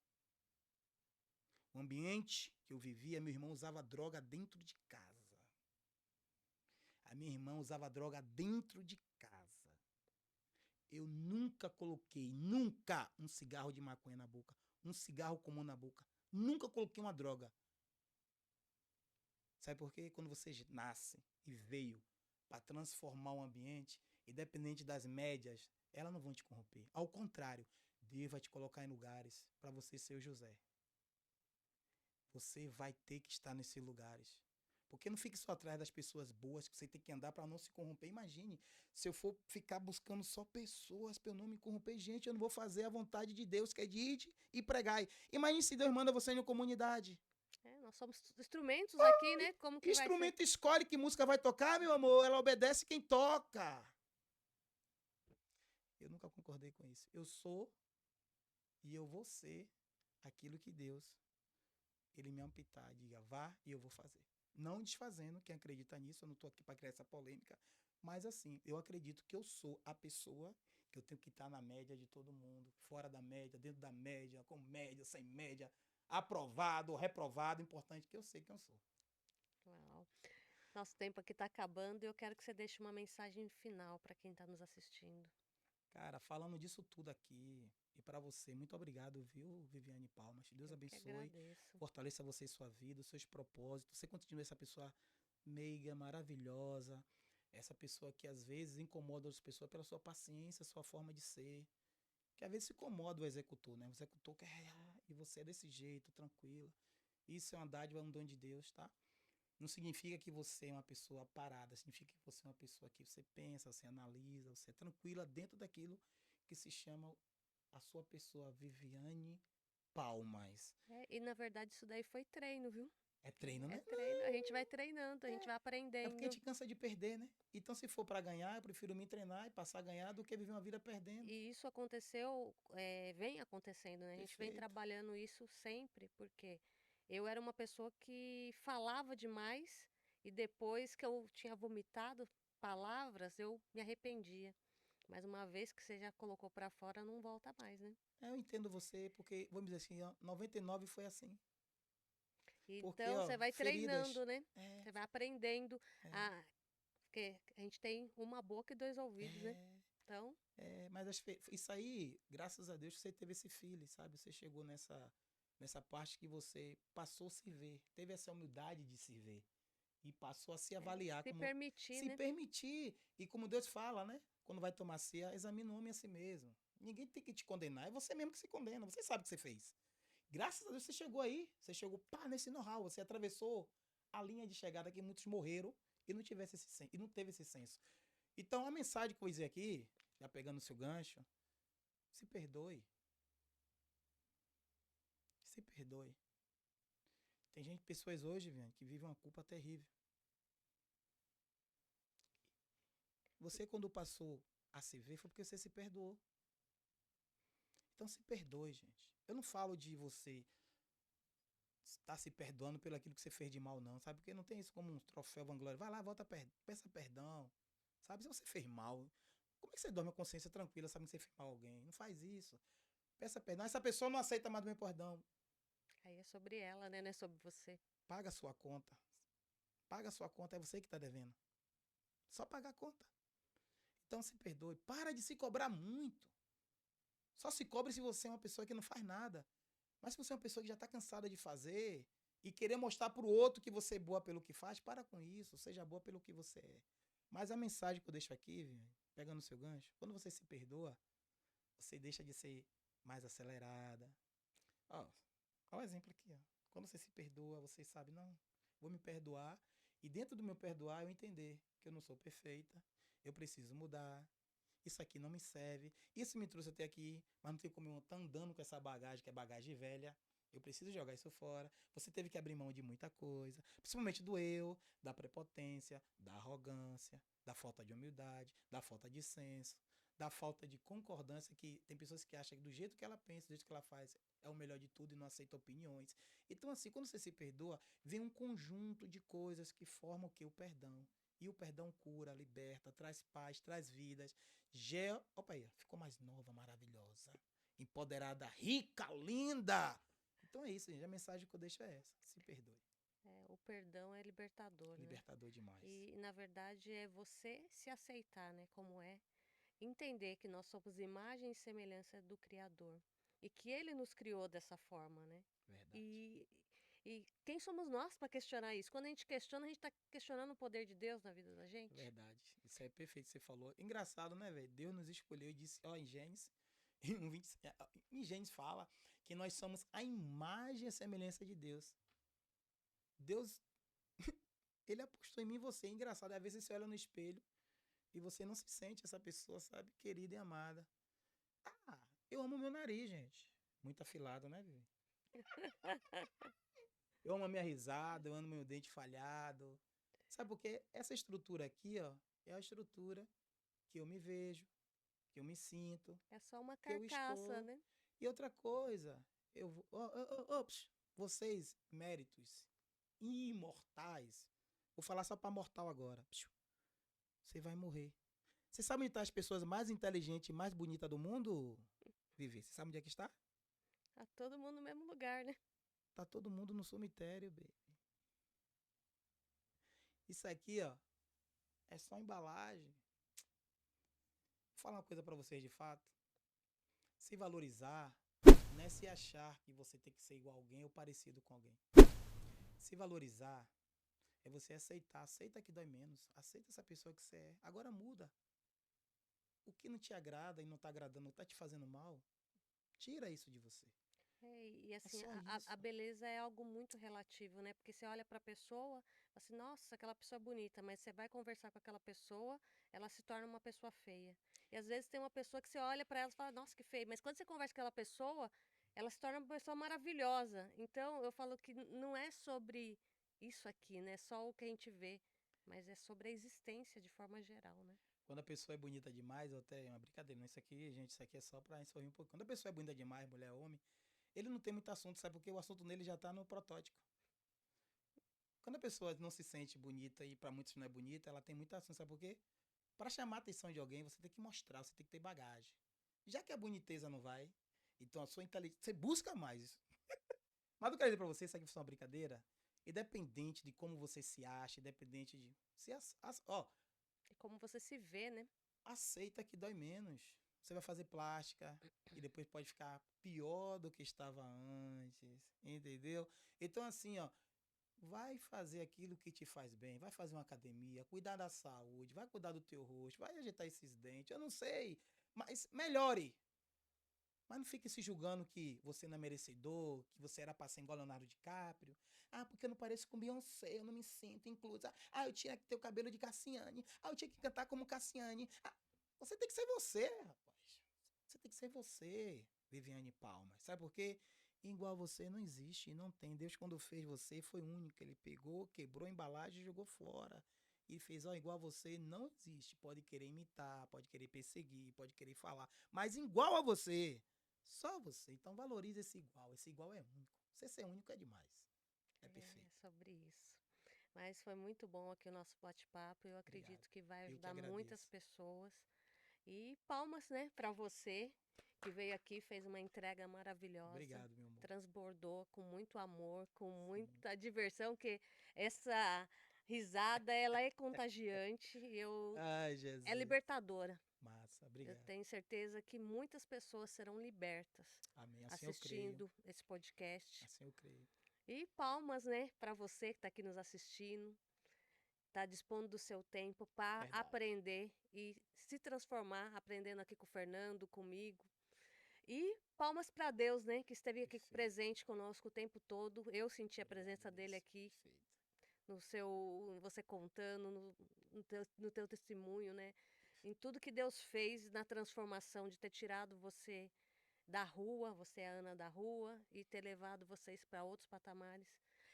O ambiente que eu vivia, meu irmão usava droga dentro de casa. A minha irmã usava droga dentro de casa. Eu nunca coloquei, nunca, um cigarro de maconha na boca, um cigarro comum na boca. Nunca coloquei uma droga. Sabe por quê? Quando você nasce e veio para transformar o ambiente, independente das médias, elas não vão te corromper. Ao contrário, Deus vai te colocar em lugares para você ser o José. Você vai ter que estar nesses lugares. Porque não fique só atrás das pessoas boas que você tem que andar para não se corromper. Imagine, se eu for ficar buscando só pessoas para eu não me corromper, gente, eu não vou fazer a vontade de Deus, que é de ir e pregar. Imagine se Deus manda você em uma comunidade. É, nós somos instrumentos aqui, né, como Que que vai ser? instrumento escolhe que música vai tocar, meu amor? Ela obedece quem toca. Eu nunca concordei com isso. Eu sou e eu vou ser aquilo que Deus, ele me ampitar, diga vá e eu vou fazer. Não desfazendo quem acredita nisso, eu não estou aqui para criar essa polêmica, Mas assim, eu acredito que eu sou a pessoa que eu tenho que estar na média de todo mundo, fora da média, dentro da média, com média, sem média, aprovado, reprovado, importante que eu sei quem eu sou. Uau. Nosso tempo aqui está acabando e eu quero que você deixe uma mensagem final para quem está nos assistindo. Cara, falando disso tudo aqui, e para você, muito obrigado, viu, Viviane Palmas. Deus Eu que abençoe, agradeço. fortaleça você e sua vida, os seus propósitos. Você continue essa pessoa meiga, maravilhosa, essa pessoa que às vezes incomoda outras pessoas pela sua paciência, sua forma de ser. Que às vezes se incomoda o executor, né? O executor quer, e você é desse jeito, tranquila. Isso é uma dádiva, é um dom de Deus, tá? Não significa que você é uma pessoa parada, significa que você é uma pessoa que você pensa, você analisa, você é tranquila dentro daquilo que se chama a sua pessoa Viviane Palmas. É, e na verdade isso daí foi treino, viu? É treino, É né? treino. A gente vai treinando, a gente vai É porque a aprendendo. gente cansa de perder, né? Então, se for para ganhar, eu prefiro me treinar e passar a ganhar do que viver uma vida perdendo. E isso aconteceu, vem acontecendo, né? A gente vem Perfeito. trabalhando isso sempre, porque eu era uma pessoa que falava demais e depois que eu tinha vomitado palavras, eu me arrependia. Mas uma vez que você já colocou pra fora, não volta mais, né? Eu entendo você, porque, vamos dizer assim, ó, 99 foi assim. Porque, Então você ó, vai feridas. treinando, né? É, Você vai aprendendo é, a porque a gente tem uma boca e dois ouvidos, né? é. Então, Mas isso aí, graças a Deus, você teve esse feeling, sabe? Você chegou nessa parte que você passou a se ver, teve essa humildade de se ver e passou a se avaliar se como permitir, se né? permitir e como Deus fala, né? Quando vai tomar ceia, examina o homem a si mesmo. Ninguém tem que te condenar, é você mesmo que se condena. Você sabe o que você fez. Graças a Deus você chegou aí, você chegou pá nesse know-how, você atravessou a linha de chegada que muitos morreram e não tivesse e não teve esse senso. Então a mensagem que eu vou dizer aqui, já pegando o seu gancho, se perdoe. Se perdoe. Tem gente, pessoas hoje, Viane, que vivem uma culpa terrível. Você, quando passou a se ver, foi porque você se perdoou. Então se perdoe, gente. Eu não falo de você estar se perdoando pelo aquilo que você fez de mal, não, sabe? Porque não tem isso como um troféu vanglória. Vai lá, volta, peça perdão. Sabe? Se você fez mal, como é que você dorme com a consciência tranquila, sabendo que você fez mal a alguém? Não faz isso. Peça perdão. Essa pessoa não aceita mais do meu perdão. Aí é sobre ela, né? Não é sobre você. Paga a sua conta. Paga a sua conta, é você que está devendo. Só pagar a conta. Então se perdoe. Para de se cobrar muito. Só se cobre se você é uma pessoa que não faz nada. Mas se você é uma pessoa que já está cansada de fazer e querer mostrar para o outro que você é boa pelo que faz, para com isso. Seja boa pelo que você é. Mas a mensagem que eu deixo aqui, pegando o seu gancho, quando você se perdoa, você deixa de ser mais acelerada. Ó, olha o exemplo aqui. Ó. Quando você se perdoa, você sabe, não, vou me perdoar. E dentro do meu perdoar, eu entender que eu não sou perfeita, eu preciso mudar, isso aqui não me serve, isso me trouxe até aqui, mas não tem como eu estar andando com essa bagagem, que é bagagem velha. Eu preciso jogar isso fora. Você teve que abrir mão de muita coisa, principalmente do eu, da prepotência, da arrogância, da falta de humildade, da falta de senso, da falta de concordância, que tem pessoas que acham que do jeito que ela pensa, do jeito que ela faz, é o melhor de tudo e não aceita opiniões. Então, assim, quando você se perdoa, vem um conjunto de coisas que formam o que? O perdão. E o perdão cura, liberta, traz paz, traz vidas. Opa aí, ficou mais nova, maravilhosa. Empoderada, rica, linda. Então é isso, gente. A mensagem que eu deixo é essa. Se perdoe. O perdão é libertador, né? Libertador demais. E na verdade é você se aceitar, né? Como é. Entender que nós somos imagem e semelhança do Criador. E que Ele nos criou dessa forma, né? Verdade. E, e quem somos nós para questionar isso? Quando a gente questiona, a gente está questionando o poder de Deus na vida da gente? Verdade. Isso é perfeito que você falou. Engraçado, né, velho? Deus nos escolheu e disse, ó, em Gênesis, em Gênesis fala que nós somos a imagem e a semelhança de Deus. Deus, ele apostou em mim e você. É engraçado, às vezes você olha no espelho e você não se sente essa pessoa, sabe, querida e amada. Ah, eu amo meu nariz, gente. Muito afilado, né, Vivi? Eu amo a minha risada, eu amo meu dente falhado. Sabe por quê? Essa estrutura aqui, ó, é a estrutura que eu me vejo, que eu me sinto, É só uma que eu carcaça, estou. né? E outra coisa, eu vou. Vocês, méritos imortais. Vou falar só para mortal agora. você vai morrer. Você sabe onde estão as pessoas mais inteligentes e mais bonitas do mundo, Vivi? Você sabe onde é que está? Tá todo mundo no mesmo lugar, né? Tá todo mundo no cemitério, baby. Isso aqui, ó, é só embalagem. Vou falar uma coisa pra vocês de fato. Se valorizar não é se achar que você tem que ser igual a alguém ou parecido com alguém. Se valorizar é você aceitar. Aceita que dói menos. Aceita essa pessoa que você é. Agora muda. O que não te agrada e não tá agradando, não tá te fazendo mal, tira isso de você. E É assim, só a isso. beleza é algo muito relativo, né? Porque você olha pra pessoa, assim, nossa, aquela pessoa é bonita, mas você vai conversar com aquela pessoa, ela se torna uma pessoa feia. E às vezes tem uma pessoa que você olha pra ela e fala, nossa, que feio, mas quando você conversa com aquela pessoa, ela se torna uma pessoa maravilhosa. Então eu falo que não é sobre isso aqui, né? Só o que a gente vê, mas é sobre a existência de forma geral, né? Quando a pessoa é bonita demais, ou até é uma brincadeira, não, isso aqui, gente, isso aqui é só pra sorrir um pouco. Quando a pessoa é bonita demais, mulher, homem, ele não tem muito assunto, sabe? Porque o assunto nele já tá no protótipo. Quando a pessoa não se sente bonita e pra muitos não é bonita, ela tem muito assunto, sabe por quê? Pra chamar a atenção de alguém, você tem que mostrar, você tem que ter bagagem. Já que a boniteza não vai, então a sua inteligência, você busca mais. Mas eu quero dizer pra você, isso aqui foi uma brincadeira, independente de como você se acha, independente de... Ó, E como você se vê, né? aceita que dói menos. Você vai fazer plástica e depois pode ficar pior do que estava antes, entendeu? Então assim, ó, vai fazer aquilo que te faz bem, vai fazer uma academia, cuidar da saúde, vai cuidar do teu rosto, vai ajeitar esses dentes, eu não sei, mas melhore. Mas não fique se julgando que você não é merecedor, que você era pra ser igual Leonardo DiCaprio. Ah, porque eu não pareço com Beyoncé, eu não me sinto inclusa. Ah, eu tinha que ter o cabelo de Cassiane. Ah, eu tinha que cantar como Cassiane. Ah, você tem que ser você, rapaz. Você tem que ser você, Viviane Palmas. Sabe por quê? Igual você não existe, não tem. Deus, quando fez você, foi único. Ele pegou, quebrou a embalagem e jogou fora. E fez, ó, igual a você não existe. Pode querer imitar, pode querer perseguir, pode querer falar. Mas igual a você, só você. Então valorize esse igual. Esse igual é único. Você ser único é demais. É É perfeito. sobre isso. Mas foi muito bom aqui o nosso bate-papo. Eu Obrigado. acredito que vai Eu que ajudar muitas agradeço. pessoas. E palmas, né, para você que veio aqui, fez uma entrega maravilhosa, Obrigado, meu amor. transbordou com muito amor, com Sim. muita diversão, que essa risada ela é contagiante, Ai, é Jesus. libertadora. Massa. Eu Obrigado. tenho certeza que muitas pessoas serão libertas Amém. Assim eu creio. assistindo esse podcast. Assim eu creio. E palmas, né, para você que está aqui nos assistindo, está dispondo do seu tempo para Verdade. aprender e se transformar, aprendendo aqui com o Fernando, comigo. E palmas para Deus, né, que esteve aqui Perfeito. presente conosco o tempo todo. Eu senti a Obrigado, presença dele Deus. aqui Perfeito. no seu, você contando, no teu testemunho, né? Em tudo que Deus fez na transformação de ter tirado você da rua, você é a Ana da rua, e ter levado vocês para outros patamares.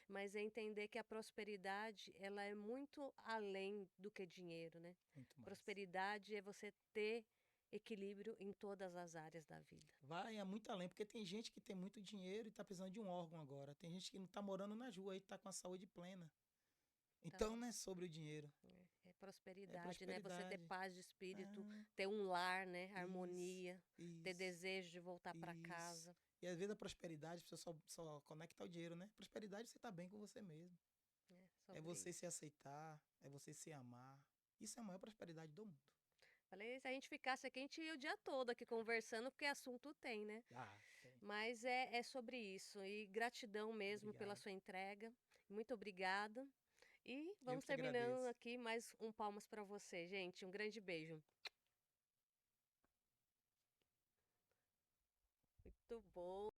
Mas é entender que a prosperidade, ela é muito além do que dinheiro, né? Muito mais. Prosperidade é você ter equilíbrio em todas as áreas da vida. Vai é muito além, porque tem gente que tem muito dinheiro e tá precisando de um órgão agora. Tem gente que não tá morando na rua e tá com a saúde plena. Então Então, não é sobre o dinheiro, é é prosperidade, né? Você ter prosperidade. paz de espírito, Ah, ter um lar, né? isso, Harmonia, ter isso, desejo de voltar para isso. casa. E às vezes a prosperidade, a pessoa só conecta ao dinheiro, né? Prosperidade é você tá bem com você mesmo. É É sobre você se isso. aceitar, é você se amar. Isso é a maior prosperidade do mundo. Falei, se a gente ficasse aqui, a gente ia o dia todo aqui conversando, porque assunto tem, né? Ah, tem. Mas é sobre isso. E gratidão mesmo pela Obrigado. sua entrega. Muito obrigada. E Eu vamos que terminando agradeço. aqui mais um palmas para você, gente. Um grande beijo. Muito bom.